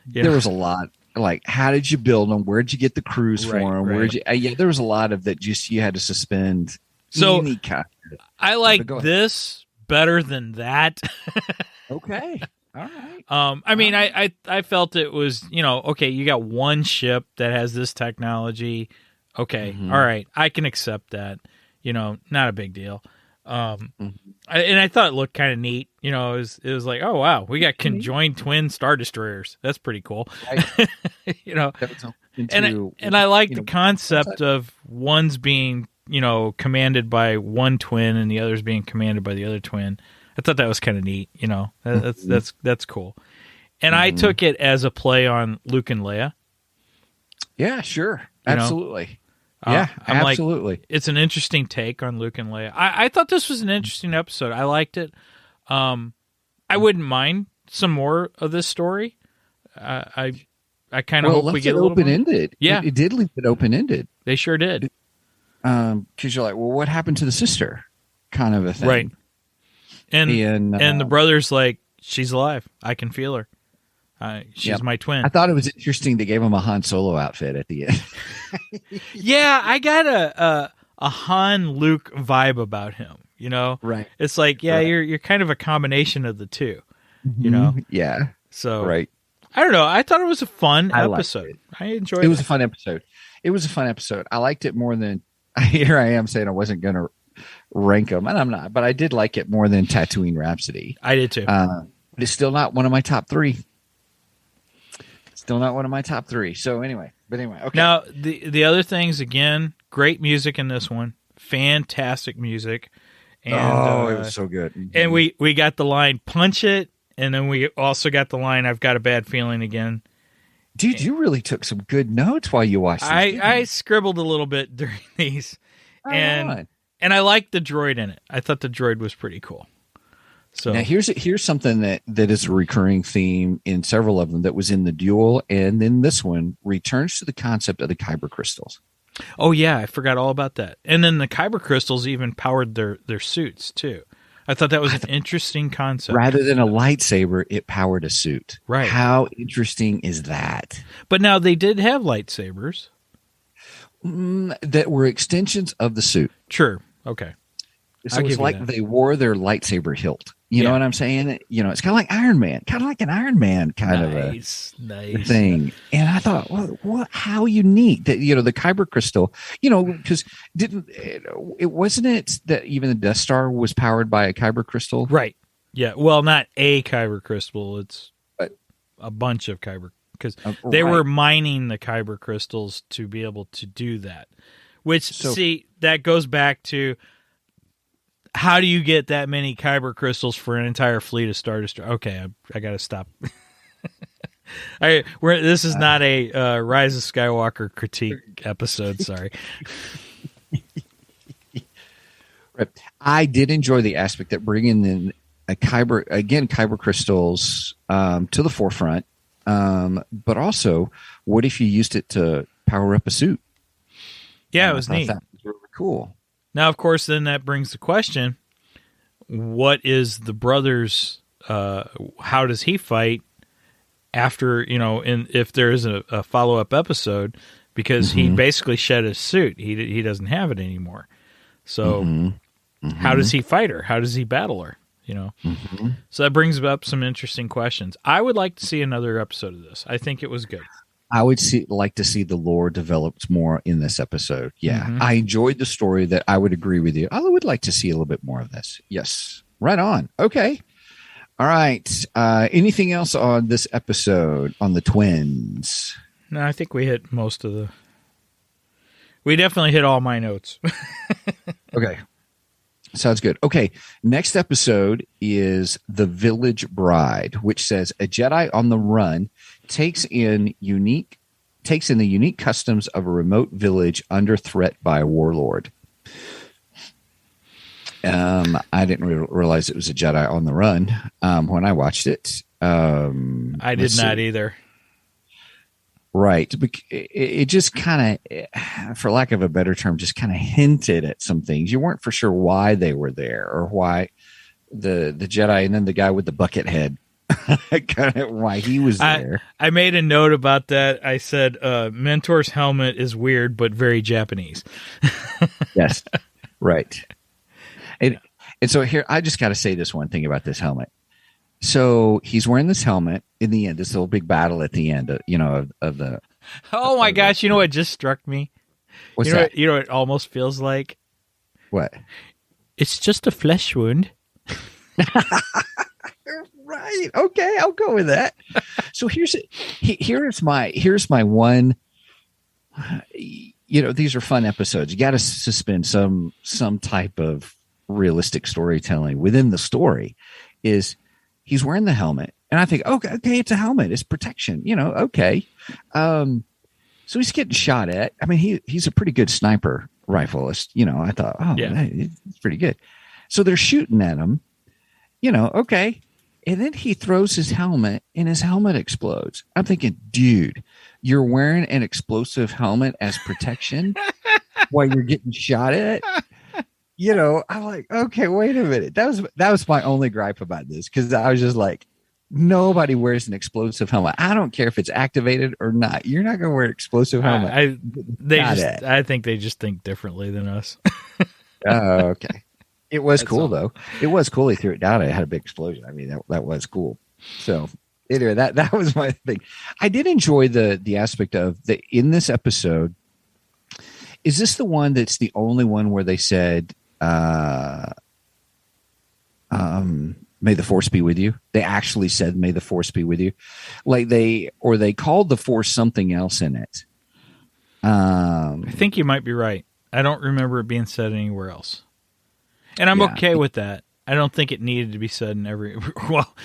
There was a lot. Like, how did you build them? Where'd you get the crews for them? Right. There was a lot of that just you had to suspend. So I like this better than that. Okay. All right. I felt it was, okay, you got one ship that has this technology. Okay. Mm-hmm. All right. I can accept that. Not a big deal. And I thought it looked kind of neat. It was like, oh wow, we got conjoined twin Star Destroyers. That's pretty cool. Right. And I like the concept of one's being, commanded by one twin and the other's being commanded by the other twin. I thought that was kind of neat. That's cool. And I took it as a play on Luke and Leia. Yeah, sure. Absolutely. Yeah, absolutely. Like, it's an interesting take on Luke and Leia. I thought this was an interesting episode. I liked it. I wouldn't mind some more of this story. I kind of hope we get a little open-ended. Yeah, it did leave it open-ended. They sure did. Because you're like, well, what happened to the sister? Kind of a thing, right? And the brother's like, she's alive. I can feel her. She's my twin. I thought it was interesting they gave him a Han Solo outfit at the end. Yeah, I got a Han Luke vibe about him. Right? It's like, you're kind of a combination of the two. Yeah. So right. I don't know. I thought it was a fun episode. I enjoyed it. It was a fun episode. I liked it more than. Here I am saying I wasn't going to rank them, and I'm not, but I did like it more than Tatooine Rhapsody. I did too. But it's still not one of my top 3. So anyway, okay. Now the other things, again, great music in this one, fantastic music, and it was so good. Mm-hmm. And we got the line "punch it," and then we also got the line "I've got a bad feeling" again. Dude, you really took some good notes while you watched this. I scribbled a little bit during these, and I liked the droid in it. I thought the droid was pretty cool. So now here's something that is a recurring theme in several of them that was in the duel, and then this one returns to the concept of the Kyber Crystals. Oh yeah, I forgot all about that. And then the Kyber Crystals even powered their suits too. I thought that was an interesting concept. Rather than a lightsaber, it powered a suit. Right. How interesting is that? But now they did have lightsabers. That were extensions of the suit. Sure. Okay. So it's like they wore their lightsaber hilt. You know what I'm saying? You know, it's kind of like Iron Man, kind of like an Iron Man kind of a thing. And I thought, well, how unique that, the Kyber crystal, because it wasn't it that even the Death Star was powered by a Kyber crystal? Right. Yeah. Well, not a Kyber crystal. It's a bunch of Kyber, because they were mining the Kyber crystals to be able to do that. Which, that goes back to, how do you get that many Kyber crystals for an entire fleet of Star Destroyers? Okay, I got to stop. This is not a Rise of Skywalker critique episode. Sorry. Right. I did enjoy the aspect that bringing in Kyber crystals to the forefront, but also, what if you used it to power up a suit? Yeah, it was neat. That was really cool. Now, of course, then that brings the question, what is the brother's, how does he fight after, if there is a follow-up episode, because he basically shed his suit. He doesn't have it anymore. So how does he fight her? How does he battle her? So that brings up some interesting questions. I would like to see another episode of this. I think it was good. I would like to see the lore developed more in this episode. Yeah. I enjoyed the story. That I would agree with you. I would like to see a little bit more of this. Yes. Right on. Okay. All right. Anything else on this episode on the twins? No, I think we hit we definitely hit all my notes. Okay. Sounds good. Okay. Next episode is The Village Bride, which says a Jedi on the run takes in the unique customs of a remote village under threat by a warlord. I didn't realize it was a Jedi on the run when I watched it. I did not either. Right. It just kind of, for lack of a better term, just kind of hinted at some things. You weren't for sure why they were there or why the Jedi and then the guy with the bucket head, kind of why he was there. I made a note about that. I said, Mentor's helmet is weird, but very Japanese. Yes. Right. And so here, I just got to say this one thing about this helmet. So he's wearing this helmet in the end, this little big battle at the end, of the. Oh my gosh. You know what just struck me? What's that? You know what it almost feels like? What? It's just a flesh wound. Right. Okay. I'll go with that. So here's my one, these are fun episodes. You got to suspend some type of realistic storytelling within the story. Is he's wearing the helmet, and I think, okay, it's a helmet, it's protection, okay. So he's getting shot at. I mean, he's a pretty good sniper rifleist, I thought, it's pretty good. So they're shooting at him, okay. And then he throws his helmet, and his helmet explodes. I'm thinking, dude, you're wearing an explosive helmet as protection while you're getting shot at. I'm like, okay, wait a minute. That was my only gripe about this, because I was just like, nobody wears an explosive helmet. I don't care if it's activated or not. You're not going to wear an explosive helmet. I think they just think differently than us. Oh, okay. It was cool though. It was cool. He threw it down. It had a big explosion. I mean, that was cool. So anyway, that was my thing. I did enjoy the aspect of in this episode. Is this the one that's the only one where they said, may the force be with you? They actually said, may the force be with you. Like they called the force something else in it. I think you might be right. I don't remember it being said anywhere else. And I'm okay with that. I don't think it needed to be said in every. Well,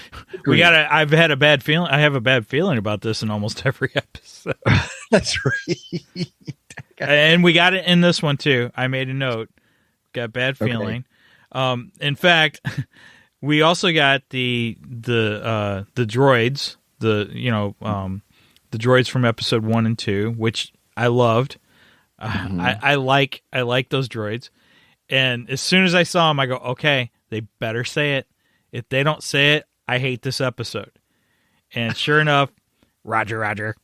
I've had a bad feeling. I have a bad feeling about this in almost every episode. That's right. And we got it in this one too. I made a note. Got bad feeling. Okay. In fact, we also got the droids. The droids from episode 1 and 2, which I loved. I like those droids. And as soon as I saw them, I go, okay, They better say it. If they don't say it, I hate this episode. And sure enough, Roger.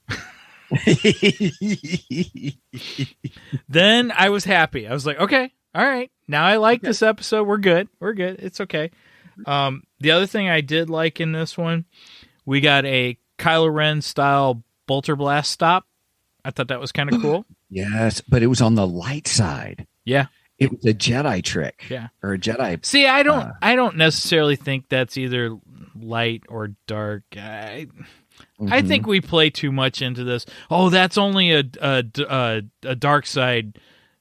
Then I was happy. I was like, okay, all right. Now I like this episode. We're good. It's okay. The other thing I did like in this one, we got a Kylo Ren style bolter blast stop. I thought that was kind of cool. Yes, but it was on the light side. Yeah. It was a Jedi trick. Yeah. Or a Jedi. See, I don't necessarily think that's either light or dark. I think we play too much into this. Oh, that's only a dark side.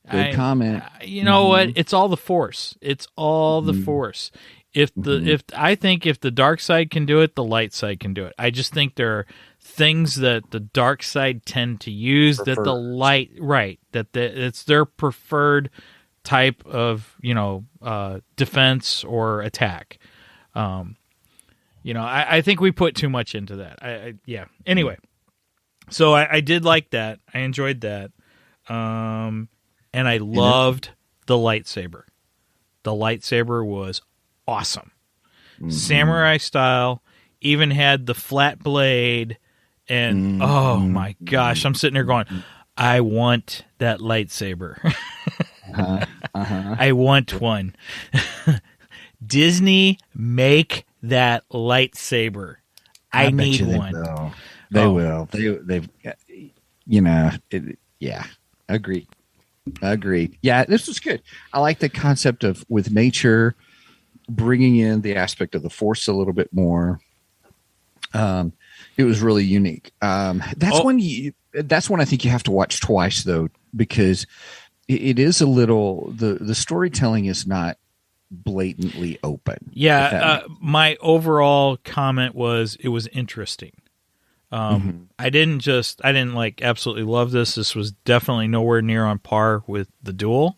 Good comment. You know what? It's all the Force. It's all the Force. If the dark side can do it, the light side can do it. I just think there are things that the dark side tend to use that the light, right? It's their preferred type of defense or attack. I think we put too much into that. Anyway, so I did like that. I enjoyed that. And I loved the lightsaber. The lightsaber was awesome. Samurai style, even had the flat blade, and oh my gosh, I'm sitting there going, I want that lightsaber. I want one. Disney, make that lightsaber. I need one. They will. They've Agreed. Yeah, this was good. I like the concept of with nature bringing in the aspect of the Force a little bit more. It was really unique. That's one I think you have to watch twice though, because it is a little the storytelling is not blatantly open. Yeah, my overall comment was it was interesting. I didn't like absolutely love this. This was definitely nowhere near on par with the Duel.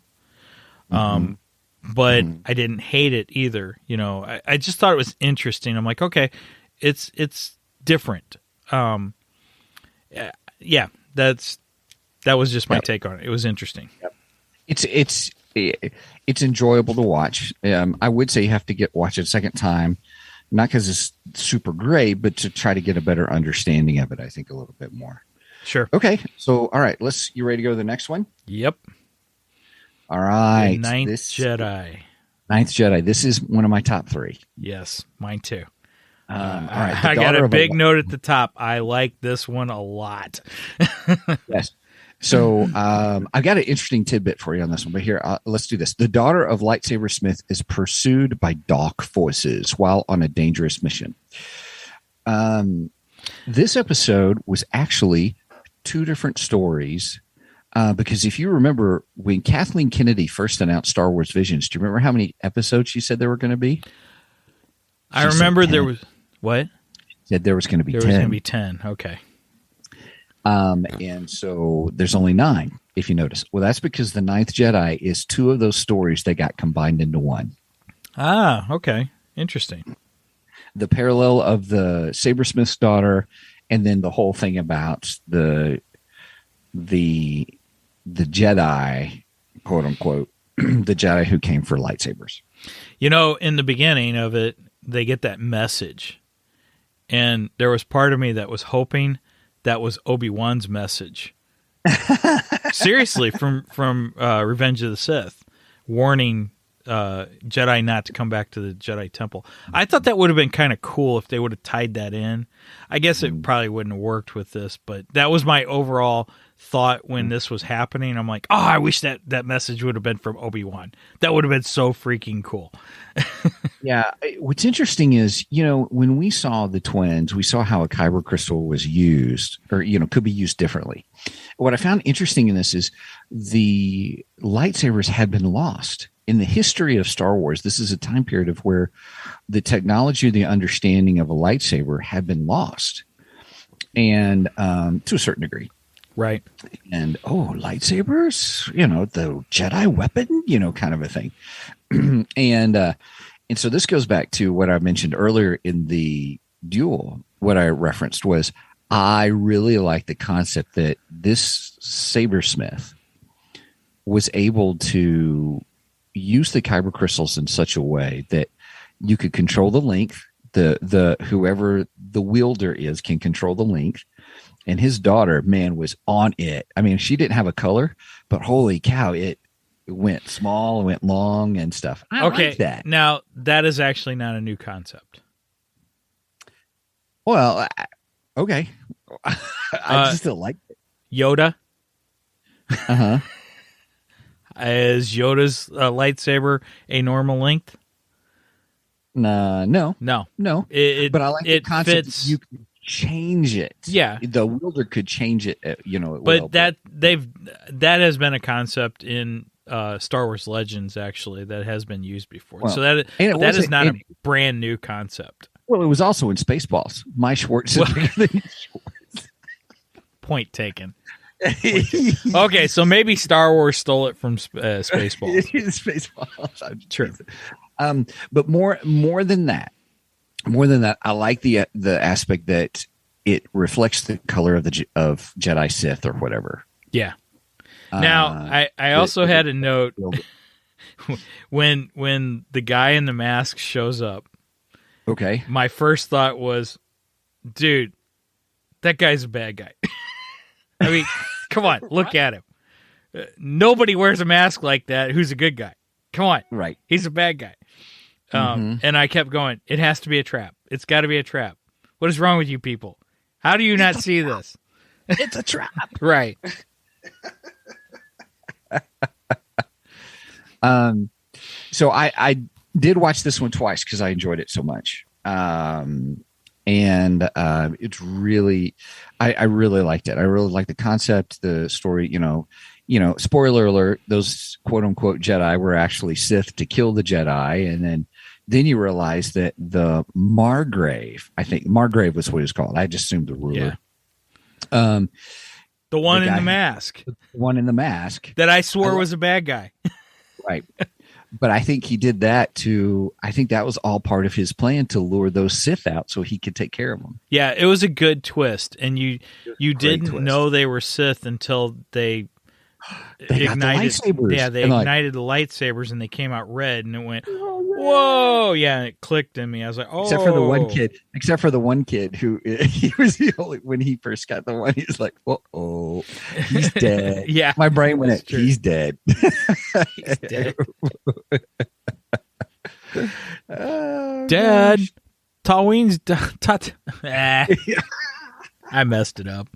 But I didn't hate it either. I just thought it was interesting. I'm like, okay, it's different. That was just my take on it. It was interesting. Yep. It's enjoyable to watch. I would say you have to watch it a second time, not because it's super great, but to try to get a better understanding of it. I think a little bit more. Sure. Okay. So, all right, you ready to go to the next one? Yep. All right. The Ninth Jedi. Ninth Jedi. This is one of my top 3. Yes, mine too. All right. I got a big note at the top. I like this one a lot. Yes. So I've got an interesting tidbit for you on this one, but here, let's do this. The daughter of Lightsaber Smith is pursued by dark forces while on a dangerous mission. This episode was actually 2 different stories because if you remember when Kathleen Kennedy first announced Star Wars Visions, do you remember how many episodes she said there were going to be? I remember there was what? Said there was going to be 10. There was going to be 10. Okay. And so there's only 9, if you notice. Well, that's because the Ninth Jedi is 2 of those stories that got combined into one. Ah, okay. Interesting. The parallel of the Sabersmith's daughter, and then the whole thing about the Jedi, quote unquote, the Jedi who came for lightsabers. In the beginning of it, they get that message. And there was part of me that was hoping that was Obi-Wan's message. Seriously, from Revenge of the Sith, warning Jedi not to come back to the Jedi Temple. I thought that would have been kind of cool if they would have tied that in. I guess it probably wouldn't have worked with this, but that was my overall thought when this was happening. I'm like, oh, I wish that message would have been from Obi-Wan. That would have been so freaking cool. Yeah. What's interesting is, when we saw the twins, we saw how a Kyber crystal was used or, could be used differently. What I found interesting in this is the lightsabers had been lost. In the history of Star Wars, this is a time period of where the technology, the understanding of a lightsaber had been lost. And to a certain degree. Right. And, lightsabers, the Jedi weapon, kind of a thing. And so this goes back to what I mentioned earlier in the Duel. What I referenced was I really like the concept that this Sabersmith was able to use the Kyber crystals in such a way that you could control the length. The whoever the wielder is can control the length. And his daughter, man, was on it. I mean, she didn't have a color, but holy cow, it went small, went long, and stuff. I like that. Now, that is actually not a new concept. Well, okay. I just still like it. Yoda. Uh-huh. Is Yoda's lightsaber a normal length? No. But I like the concept that you can change it. Yeah, the wielder could change it. But that has been a concept in Star Wars Legends, actually, that has been used before. Well, so that is not a brand new concept. Well, it was also in Spaceballs. My Schwartz is bigger than your Schwartz. Point taken. Okay, so maybe Star Wars stole it from Spaceballs. Spaceballs. True. But more than that, I like the aspect that it reflects the color of of Jedi Sith or whatever. Yeah. Now, I also had a note when the guy in the mask shows up. Okay. My first thought was, dude, that guy's a bad guy. I mean, come on, look at him. Nobody wears a mask like that who's a good guy. Come on. Right. He's a bad guy. And I kept going, it has to be a trap. It's got to be a trap. What is wrong with you people? How do you not see this? It's a trap. Right. So I did watch this one twice because I enjoyed it so much. And it's really, I really liked it. I really liked the concept, the story, spoiler alert, those quote unquote Jedi were actually Sith to kill the Jedi. And then you realize that the Margrave, I think Margrave was what it was called. I just assumed the ruler. Yeah. The one in the mask. The one in the mask. That I swore was a bad guy. Right. But I think he did that I think that was all part of his plan to lure those Sith out so he could take care of them. Yeah, it was a good twist. And you didn't know they were Sith until they ignited the lightsabers. Yeah, they ignited the lightsabers and they came out red and it went, whoa, yeah, and it clicked in me. I was like, oh. Except for the one kid who he was the only, when he first got the one, he was like, oh, he's dead. Yeah. My brain went, he's dead. He's dead. Oh, Dad, Tatooine's I messed it up.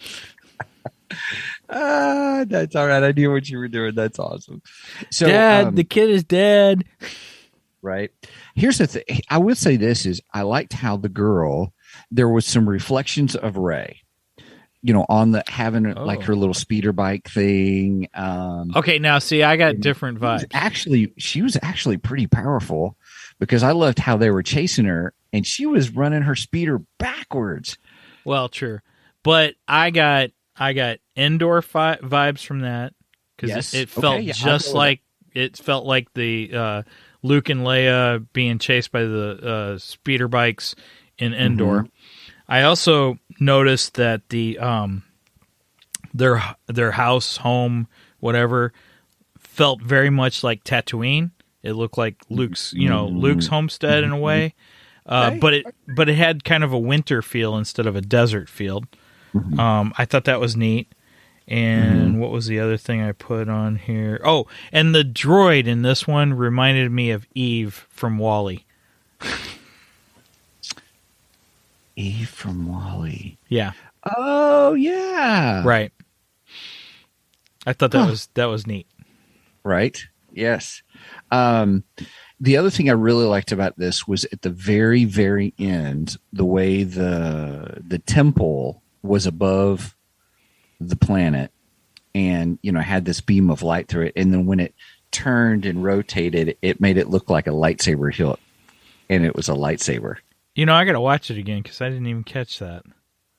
That's all right. I knew what you were doing. That's awesome. So, Dad, the kid is dead. Right. Here's the thing. I would say this is I liked how the girl, there was some reflections of Rey, on the having like her little speeder bike thing. Okay. Now see, I got different vibes. She was actually pretty powerful because I loved how they were chasing her and she was running her speeder backwards. Well, true. But I got Endor vibes from that because it felt it felt like the Luke and Leia being chased by the speeder bikes in Endor. Mm-hmm. I also noticed that the their house, home, whatever, felt very much like Tatooine. It looked like Luke's homestead in a way, but it had kind of a winter feel instead of a desert feel. Mm-hmm. I thought that was neat. And what was the other thing I put on here? Oh, and the droid in this one reminded me of Eve from WALL-E. Eve from WALL-E. Yeah. Oh, yeah. Right. I thought that was neat. Right. Yes. The other thing I really liked about this was at the very, very end, the way the temple was above the planet and had this beam of light through it, and then when it turned and rotated, it made it look like a lightsaber hilt, and it was a lightsaber. I gotta watch it again because I didn't even catch that.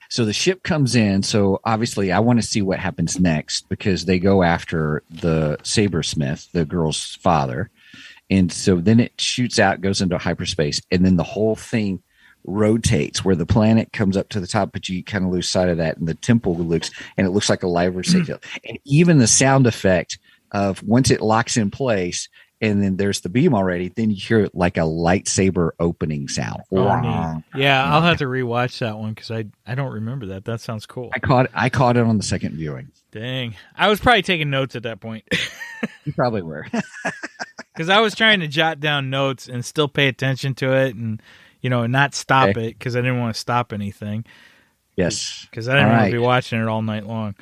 So the ship comes in, so obviously I want to see what happens next because they go after the sabersmith, the girl's father, and so then it shoots out, goes into hyperspace, and then the whole thing rotates where the planet comes up to the top, but you kind of lose sight of that, and the temple looks, and it looks like a lightsaber hilt. And even the sound effect of once it locks in place and then there's the beam already, then you hear like a lightsaber opening sound. Oh, yeah, I'll have to rewatch that one because I don't remember that. That sounds cool. I caught it on the second viewing. Dang. I was probably taking notes at that point. You probably were. Because I was trying to jot down notes and still pay attention to it and, not stop it because I didn't want to stop anything. Yes. Because I didn't want to be watching it all night long.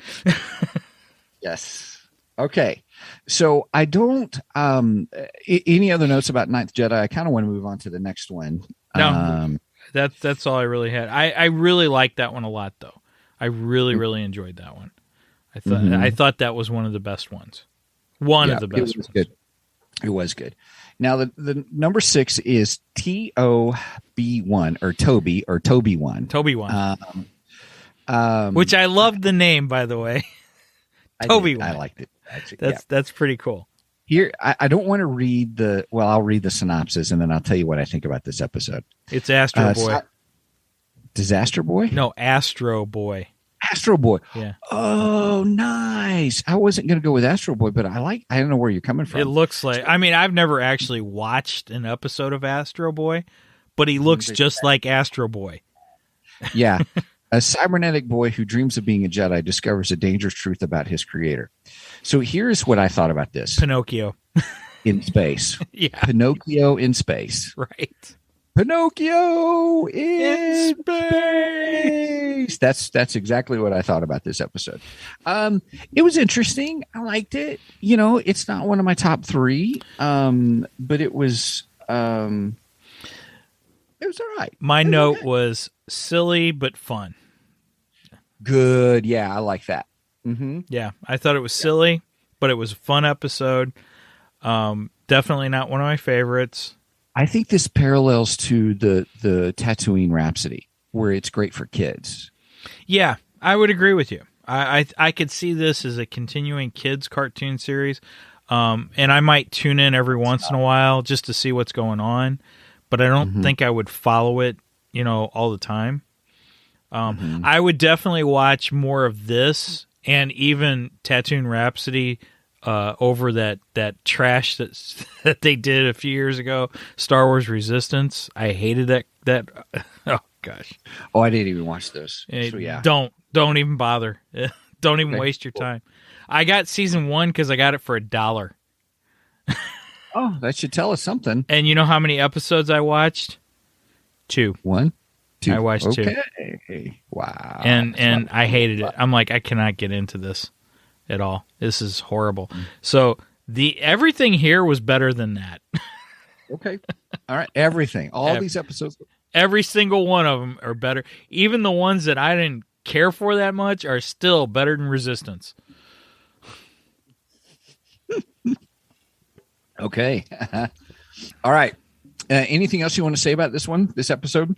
Yes. Okay. So I don't, any other notes about Ninth Jedi? I kind of want to move on to the next one. No, that's all I really had. I really liked that one a lot, though. I really, really enjoyed that one. I thought that was one of the best ones. One of the best ones. Good. It was good. Now the number 6 is TOB1 or Toby 1. Toby 1. Which I loved the name, by the way. Toby 1. I liked it. Actually, that's pretty cool. Here, I don't want to read I'll read the synopsis and then I'll tell you what I think about this episode. It's Astro Boy. Disaster Boy? No, Astro Boy. Astro Boy. Yeah. Oh, nice. I wasn't going to go with Astro Boy, but I don't know where you're coming from. It looks like, I've never actually watched an episode of Astro Boy, but he looks just like Astro Boy. Yeah. A cybernetic boy who dreams of being a Jedi discovers a dangerous truth about his creator. So here's what I thought about this. Pinocchio. In space. Yeah. Pinocchio in space. Right. Pinocchio in space. That's exactly what I thought about this episode. It was interesting. I liked it. It's not one of my top 3, but it was all right. My note was silly but fun. Good. Yeah, I like that. Mm-hmm. Yeah, I thought it was silly, but it was a fun episode. Definitely not one of my favorites. I think this parallels to the Tatooine Rhapsody, where it's great for kids. Yeah, I would agree with you. I could see this as a continuing kids cartoon series, and I might tune in every once in a while just to see what's going on, but I don't think I would follow it, all the time. I would definitely watch more of this and even Tatooine Rhapsody over that trash that they did a few years ago, Star Wars Resistance. I hated that. Oh gosh. Oh, I didn't even watch those. So, yeah. Don't even bother. Don't even waste your time. I got season 1 because I got it for $1. Oh, that should tell us something. And you know how many episodes I watched? 2. 1, 2. I watched 2. Wow. And I hated it. I'm like, I cannot get into this at all. This is horrible. So everything here was better than that. Okay. All right. Everything. All these episodes. Every single one of them are better. Even the ones that I didn't care for that much are still better than Resistance. Okay. All right. Anything else you want to say about this episode?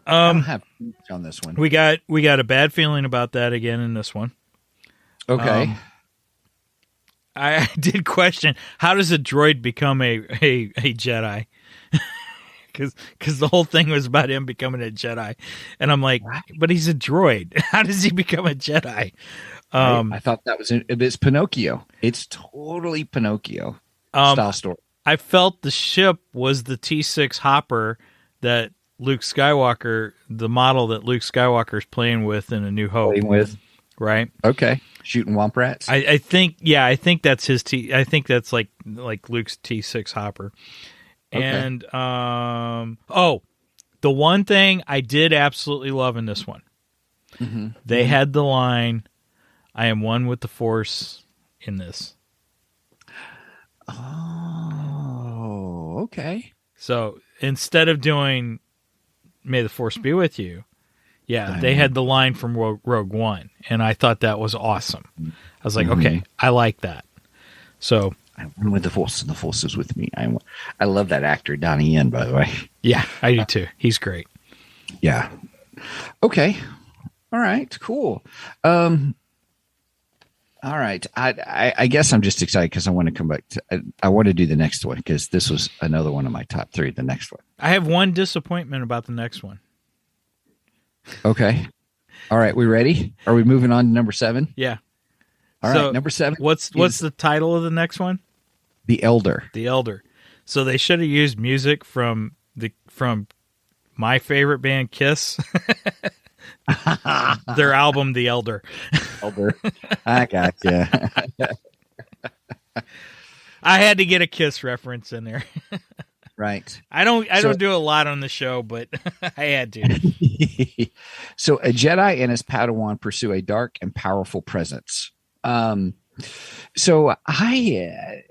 I don't have much on this one. We got a bad feeling about that again in this one. Okay. I did question, how does a droid become a Jedi? Because the whole thing was about him becoming a Jedi. And I'm like, but he's a droid. How does he become a Jedi? I thought that was it's Pinocchio. It's totally Pinocchio style story. I felt the ship was the T6 Hopper that Luke Skywalker, the model that Luke Skywalker's playing with in A New Hope. Right? Okay. Shooting womp rats. I think that's his I think that's like Luke's T6 Hopper. Okay. And the one thing I did absolutely love in this one, they had the line, "I am one with the Force" in this. Oh, okay. So instead of doing "May the Force be with you," they had the line from Rogue One, and I thought that was awesome. I was like, okay, I like that. So I'm one with the Force, and the Force is with me. I love that actor, Donnie Yen, by the way. Yeah, I do too. He's great. Yeah. Okay. All right. Cool. All right. I guess I'm just excited because I want to come back to. I want to do the next one because this was another one of my top 3. The next one. I have one disappointment about the next one. Okay. All right. We ready? Are we moving on to number 7? Yeah. All right. Number 7. What's the title of the next one? The Elder. The Elder. So they should have used music from my favorite band, Kiss. Their album, The Elder. Elder. I gotcha. I had to get a Kiss reference in there. Right. I don't do a lot on the show, but I had to. So a Jedi and his Padawan pursue a dark and powerful presence. So I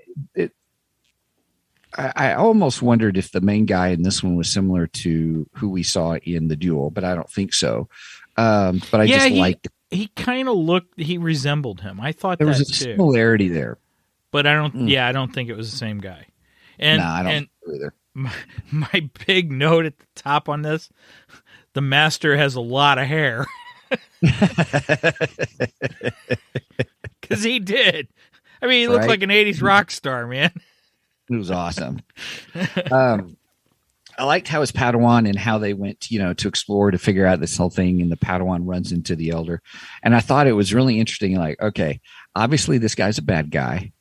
almost wondered if the main guy in this one was similar to who we saw in the duel, but I don't think so. But I just liked it. He kind of he resembled him. I thought there was a too. similarity there. But I don't think it was the same guy. And, no, I don't think so either. My big note at the top on this, the Master has a lot of hair. Because he did. I mean, he looked like an 80s rock star, man. It was awesome. I liked how his Padawan and how they went, to explore, to figure out this whole thing. And the Padawan runs into the Elder. And I thought it was really interesting. Like, okay, obviously this guy's a bad guy.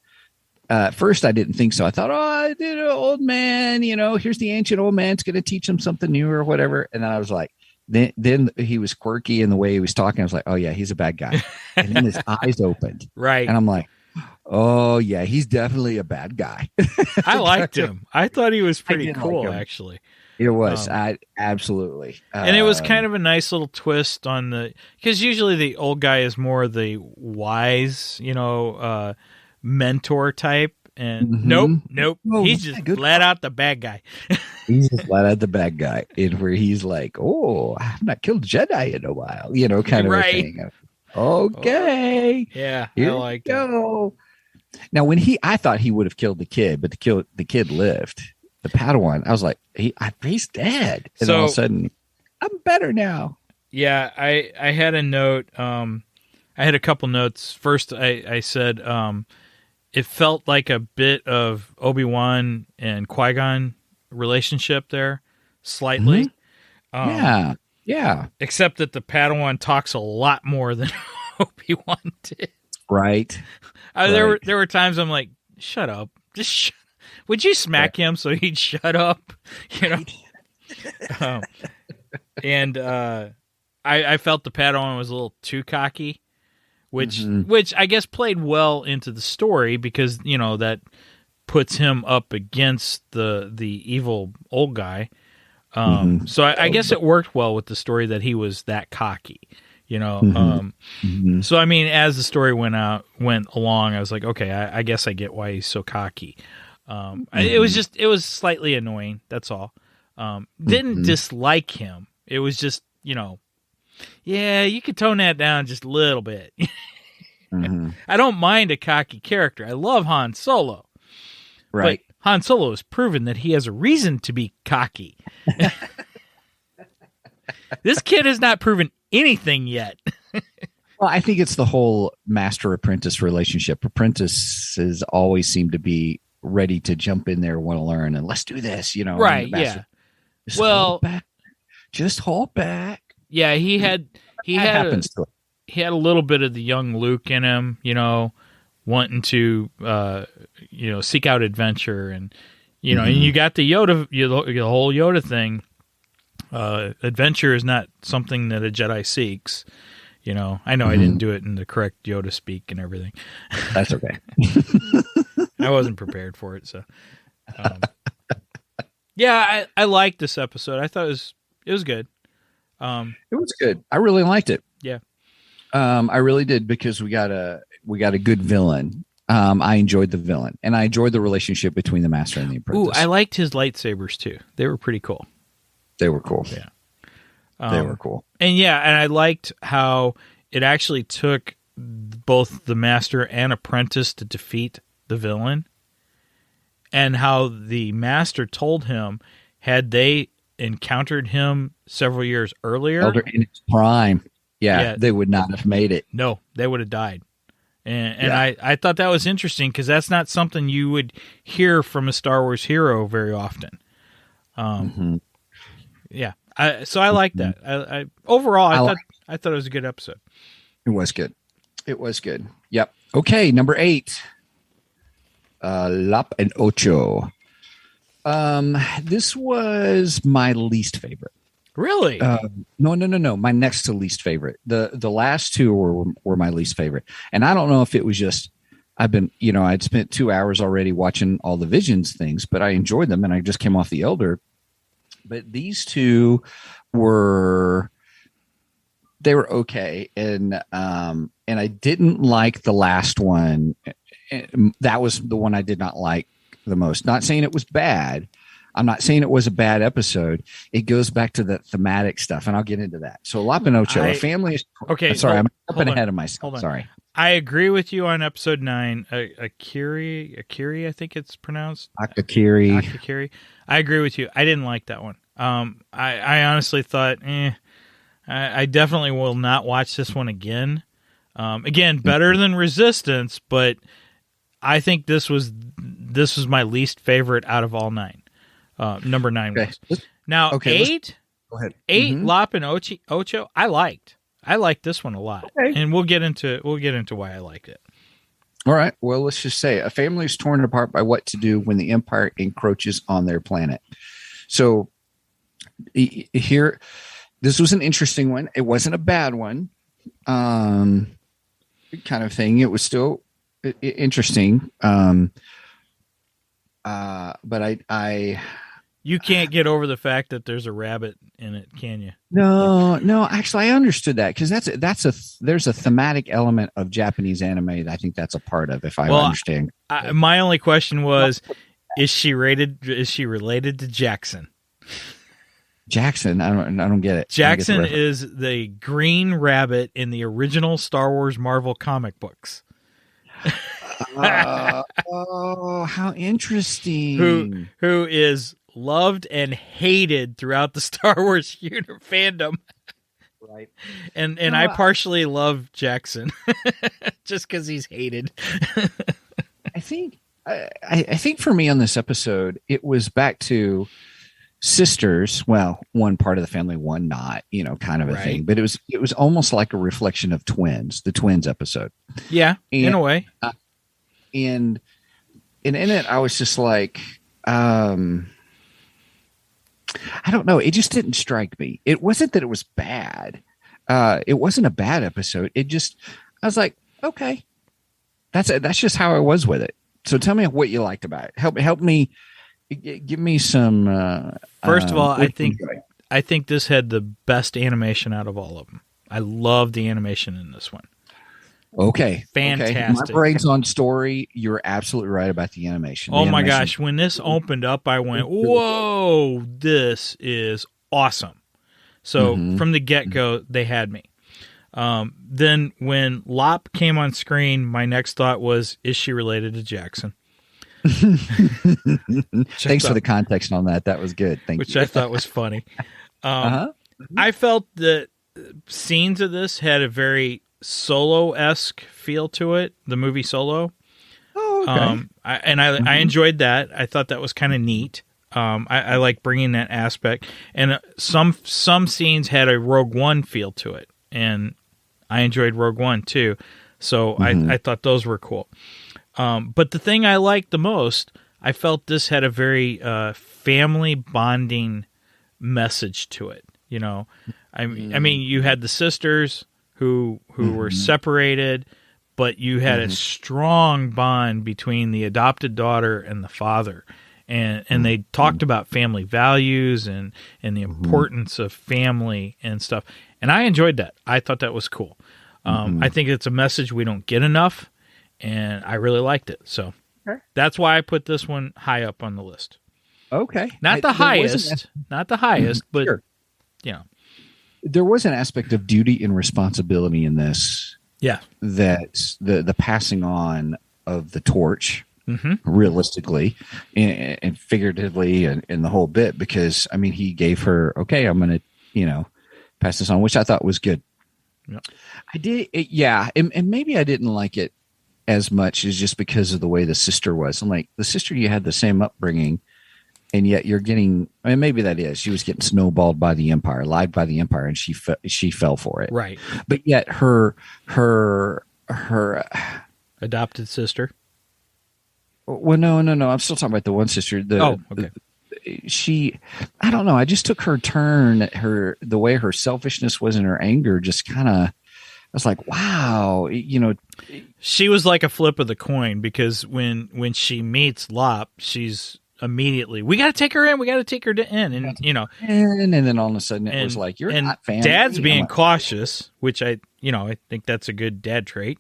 At first, I didn't think so. I thought, old man, here's the ancient old man. It's going to teach him something new or whatever. And then I was like, then he was quirky in the way he was talking. I was like, oh, yeah, he's a bad guy. And then his eyes opened. Right. And I'm like, oh, yeah, he's definitely a bad guy. I liked him. I thought he was pretty cool, actually. It was. Absolutely. And it was kind of a nice little twist on because usually the old guy is more the wise, mentor type. And nope. Oh, he's just let out the bad guy. He's just let out the bad guy. And where he's like, oh, I've not killed Jedi in a while, kind of a thing. Okay. Yeah. Here I like go. Now, I thought he would have killed the kid, but the kid lived. The Padawan, I was like, he's dead. And all of a sudden, I'm better now. Yeah, I had a note. I had a couple notes. First, I said it felt like a bit of Obi-Wan and Qui-Gon relationship there, slightly. Mm-hmm. Yeah. Except that the Padawan talks a lot more than Obi-Wan did. Right. There were times I'm like, shut up. Just would you smack him so he'd shut up? And I felt the Padawan was a little too cocky, which I guess played well into the story because that puts him up against the evil old guy. So I guess it worked well with the story that he was that cocky. So I mean, as the story went along, I was like, okay, I guess I get why he's so cocky. It was slightly annoying. That's all. Didn't dislike him. It was just, yeah, you could tone that down just a little bit. I don't mind a cocky character. I love Han Solo. Right. But Han Solo has proven that he has a reason to be cocky. This kid has not proven anything yet. Well, I think it's the whole master-apprentice relationship. Apprentices always seem to be ready to jump in there, want to learn, and let's do this, Right, yeah. Just hold back. Yeah, he had a little bit of the young Luke in him, wanting to seek out adventure, and and you got the Yoda, the whole Yoda thing. Adventure is not something that a Jedi seeks. I know I didn't do it in the correct Yoda speak and everything. That's okay. I wasn't prepared for it, so. Yeah, I liked this episode. I thought it was good. It was good. I really liked it. Yeah. I really did because we got a good villain. I enjoyed the villain, and I enjoyed the relationship between the Master and the Apprentice. Ooh, I liked his lightsabers too. They were pretty cool. They were cool. Yeah. They were cool. And I liked how it actually took both the Master and Apprentice to defeat the villain, and how the Master told him, had they encountered him several years earlier, Elder in its prime, they would not have made it. No, they would have died. And I thought that was interesting because that's not something you would hear from a Star Wars hero very often. Yeah. So I like that. I overall, I thought it was a good episode. It was good. It was good. Yep. Okay. Number 8. Lap and Ocho. This was my least favorite. Really? No. My next to least favorite. The last two were my least favorite. And I don't know if it was just I'd spent 2 hours already watching all the Visions things, but I enjoyed them and I just came off the Elder. But these two were okay. And I didn't like the last one. That was the one I did not like the most. Not saying it was bad. I'm not saying it was a bad episode. It goes back to the thematic stuff, and I'll get into that. So La Pinocho, a family is okay. Sorry, I'm jumping ahead of myself. Sorry. I agree with you on episode 9. Akiri, I think it's pronounced. Akakiri. I agree with you. I didn't like that one. I honestly thought, I definitely will not watch this one again. Again, better than Resistance, but I think this was my least favorite out of all 9. Number 9 was. Now, 8, go ahead. 8, Lop and Ocho, I liked. I liked this one a lot. Okay. And we'll get into why I liked it. All right. Well, let's just say a family is torn apart by what to do when the Empire encroaches on their planet. So here, this was an interesting one. It wasn't a bad one, kind of thing. It was still interesting. But I you can't get over the fact that there's a rabbit in it, can you? No. Actually, I understood that because there's a thematic element of Japanese anime that I think that's a part of. If I understand, my only question was, is she related to Jackson? Jackson, I don't get it. Jackson is the green rabbit in the original Star Wars Marvel comic books. Oh, how interesting! Who is loved and hated throughout the Star Wars fandom, right? And I partially love Jackson just because he's hated. I think for me on this episode, it was back to sisters. Well, one part of the family, one not. Kind of a thing. But it was almost like a reflection of twins. The twins episode. Yeah, in a way. And in it, I was just like, I don't know. It just didn't strike me. It wasn't that it was bad. It wasn't a bad episode. I was like, okay, that's it. That's just how I was with it. So tell me what you liked about it. Help me. Give me some. First of all, I think this had the best animation out of all of them. I love the animation in this one. Okay. Fantastic. Okay. My brain's on story. You're absolutely right about the animation. Oh my gosh. When this opened up, I went, whoa, this is awesome. So from the get-go, they had me. Then when Lop came on screen, my next thought was, is she related to Jackson? Thanks for the context on that. That was good. Thank you. Which I thought was funny. I felt that scenes of this had a very Solo-esque feel to it, the movie Solo. Oh, okay. I enjoyed that. I thought that was kind of neat. I like bringing that aspect. And some scenes had a Rogue One feel to it, and I enjoyed Rogue One too. So I thought those were cool. But the thing I liked the most, I felt this had a very family bonding message to it. I mean, you had the sisters who were separated, but you had a strong bond between the adopted daughter and the father. And they talked about family values and the importance of family and stuff. And I enjoyed that. I thought that was cool. I think it's a message we don't get enough, and I really liked it. So that's why I put this one high up on the list. Okay. Not the highest, but sure. There was an aspect of duty and responsibility in this. Yeah. That the passing on of the torch, realistically and figuratively and the whole bit, because I mean, he gave her, okay, I'm going to, pass this on, which I thought was good. Yep. I did. And maybe I didn't like it as much as just because of the way the sister was. I'm like, the sister, you had the same upbringing, and yet you're getting, I mean, maybe that is, she was getting snowballed by the Empire, lied by the Empire, and she fell for it. Right. But yet her adopted sister. Well, no. I'm still talking about the one sister. Okay. I don't know. I just took her turn. The way her selfishness was in her anger, just kind of. I was like, wow, She was like a flip of the coin, because when she meets Lop, she's immediately, we got to take her in. We got to take her in, and and then all of a sudden it was like, you're not family. Dad's being cautious, which I think that's a good dad trait.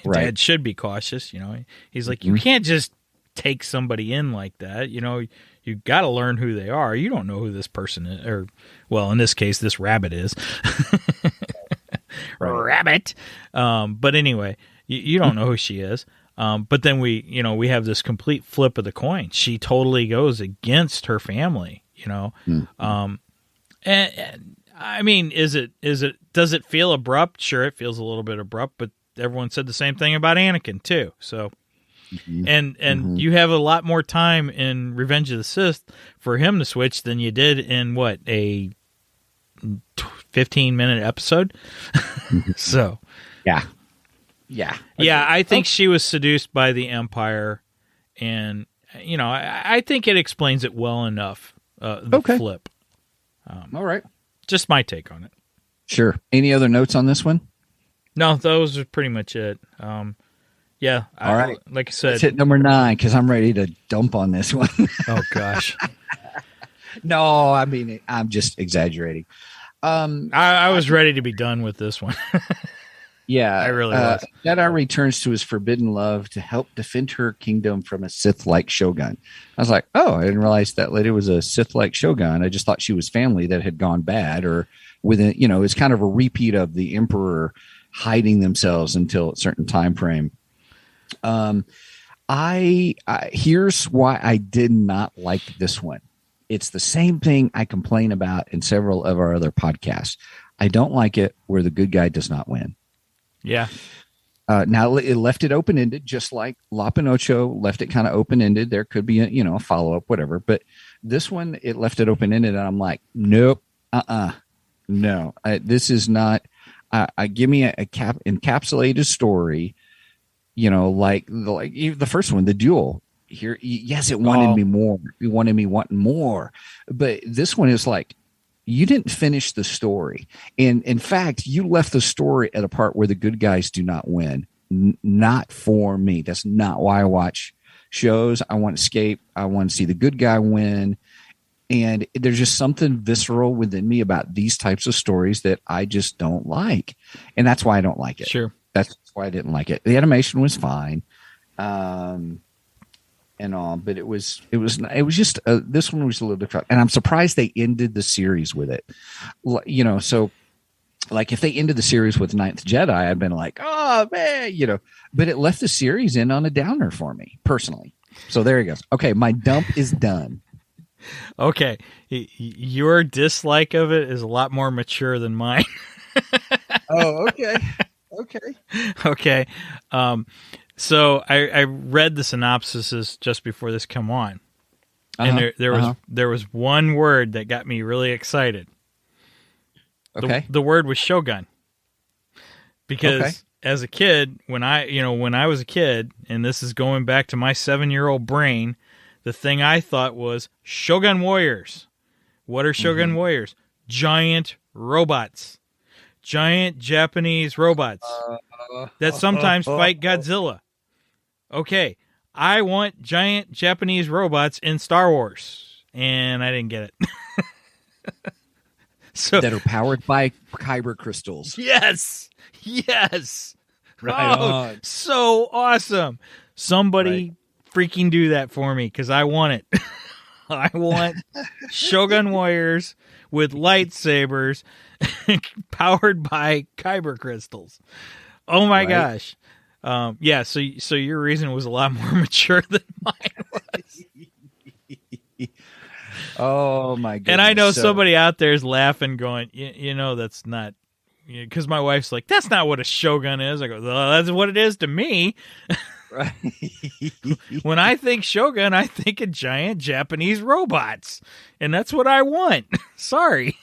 Right. Dad should be cautious. He's like, you can't just take somebody in like that. You got to learn who they are. You don't know who this person is, or, well, in this case, this rabbit is. Right. Rabbit. But anyway, you don't know who she is. But then we have this complete flip of the coin. She totally goes against her family, Mm-hmm. And I mean, does it feel abrupt? Sure, it feels a little bit abrupt, but everyone said the same thing about Anakin too. So, Mm-hmm. and you have a lot more time in Revenge of the Sith for him to switch than you did in a 15-minute episode. So, yeah. I think she was seduced by the Empire, and I think it explains it well enough. The flip. All right. Just my take on it. Sure. Any other notes on this one? No, those are pretty much it. Yeah. All right. Like I said, let's hit number 9, because I'm ready to dump on this one. Oh gosh. No, I mean, I'm just exaggerating. I was ready to be done with this one. Yeah, I really was. Jedi returns to his forbidden love to help defend her kingdom from a Sith-like Shogun. I was like, oh, I didn't realize that lady was a Sith-like Shogun. I just thought she was family that had gone bad, or within, it's kind of a repeat of the Emperor hiding themselves until a certain time frame. Here's why I did not like this one. It's the same thing I complain about in several of our other podcasts. I don't like it where the good guy does not win. Yeah. Now it left it open-ended, just like La Pinocho left it kind of open-ended. There could be a follow-up, whatever. But this one, it left it open-ended, and I'm like, nope, no. This is not. Give me a encapsulated story. Like the first one, the duel. Here, yes, it wanted me more. It wanted me wanting more. But this one is like, you didn't finish the story. And in fact, you left the story at a part where the good guys do not win. Not for me. That's not why I watch shows. I want to escape. I want to see the good guy win. And there's just something visceral within me about these types of stories that I just don't like. And that's why I don't like it. Sure. That's why I didn't like it. The animation was fine. And all, but it was just this one was a little different, and I'm surprised they ended the series with it. So like if they ended the series with Ninth Jedi, I'd been like, oh man, but it left the series in on a downer for me personally. So there you go. Okay, my dump is done. Okay, your dislike of it is a lot more mature than mine. Oh, okay. Okay. So I read the synopsises just before this come on, and there was one word that got me really excited. Okay, the word was Shogun, because as a kid, when I was a kid, and this is going back to my 7-year-old brain, the thing I thought was Shogun warriors. What are Shogun warriors? Giant robots, giant Japanese robots that sometimes fight Godzilla. Okay, I want giant Japanese robots in Star Wars, and I didn't get it. So that are powered by Kyber Crystals. Yes. Right on. So awesome. Somebody freaking do that for me, because I want it. I want Shogun warriors with lightsabers powered by Kyber Crystals. Oh my gosh. So your reason was a lot more mature than mine was. Oh my goodness. And I know somebody out there is laughing, going, that's not, because my wife's like, that's not what a Shogun is. I go, well, that's what it is to me. Right. When I think Shogun, I think of giant Japanese robots, and that's what I want. Sorry.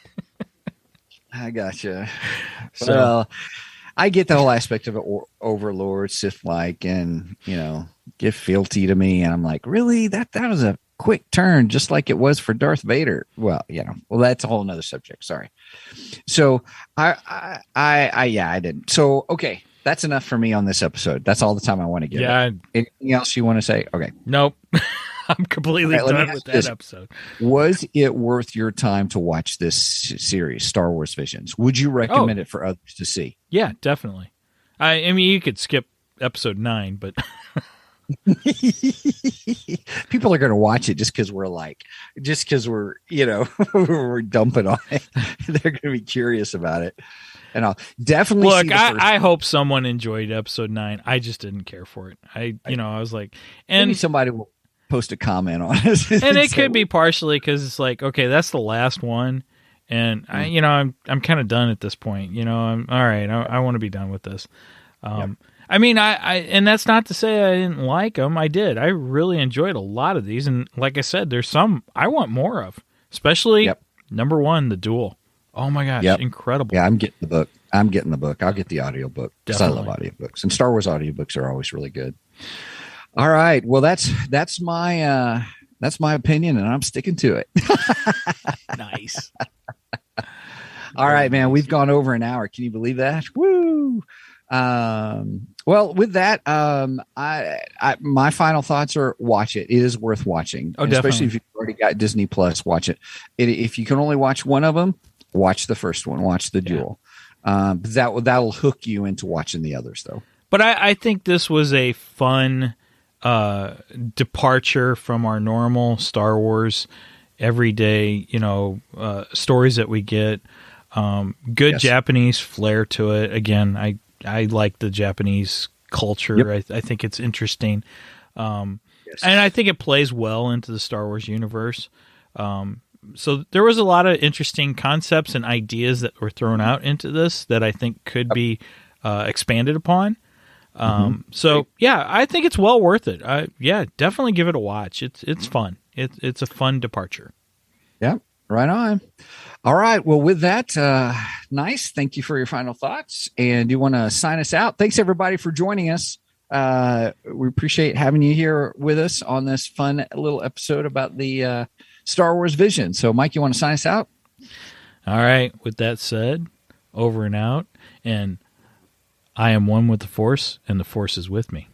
I gotcha. So, well, I get the whole aspect of it, Overlord, Sith-like, and get fealty to me, and I'm like, really? That was a quick turn, just like it was for Darth Vader. Well, that's a whole nother subject. Sorry. So I didn't. So okay, that's enough for me on this episode. That's all the time I want to give. Yeah. Anything else you want to say? Okay. Nope. I'm completely done with that episode. Was it worth your time to watch this series, Star Wars Visions? Would you recommend it for others to see? Yeah, definitely. I mean, you could skip episode 9, but people are going to watch it just because we're we're dumping on it. They're going to be curious about it. And I'll definitely look. I hope someone enjoyed episode 9. I just didn't care for it. I was like, and maybe somebody will post a comment on it. And it could be partially because it's like, okay, that's the last one, and I'm kind of done at this point. I'm all right. I want to be done with this. I mean, I and that's not to say I didn't like them. I did. I really enjoyed a lot of these, and like I said, there's some I want more of. Especially number 1, the duel. Oh my gosh, incredible! Yeah, I'm getting the book. I'll get the audiobook because I love audiobooks, and Star Wars audiobooks are always really good. All right. Well, that's my opinion, and I'm sticking to it. Nice. All right, man. We've gone over an hour. Can you believe that? Woo! Well, with that, my final thoughts are: watch it. It is worth watching, especially if you've already got Disney Plus. Watch it. If you can only watch one of them, watch the first one. Watch the duel. That'll hook you into watching the others, though. But I think this was a fun departure from our normal Star Wars everyday, stories that we get. Good Japanese flair to it. Again, I like the Japanese culture. I think it's interesting. And I think it plays well into the Star Wars universe. So there was a lot of interesting concepts and ideas that were thrown out into this that I think could be expanded upon. So yeah, I think it's well worth it. Definitely give it a watch. It's fun. It's a fun departure. Yeah, right on. All right. Well, with that, nice. Thank you for your final thoughts. And you want to sign us out? Thanks everybody for joining us. We appreciate having you here with us on this fun little episode about the Star Wars Vision. So, Mike, you want to sign us out? All right. With that said, over and out. And I am one with the Force, and the Force is with me.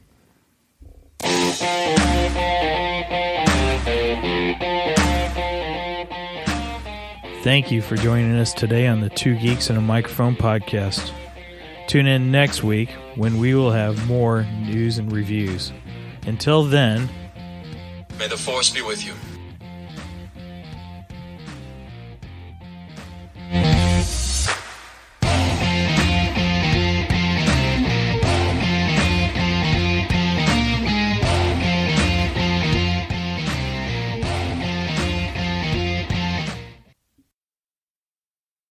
Thank you for joining us today on the Two Geeks and a Microphone podcast. Tune in next week when we will have more news and reviews. Until then, may the Force be with you.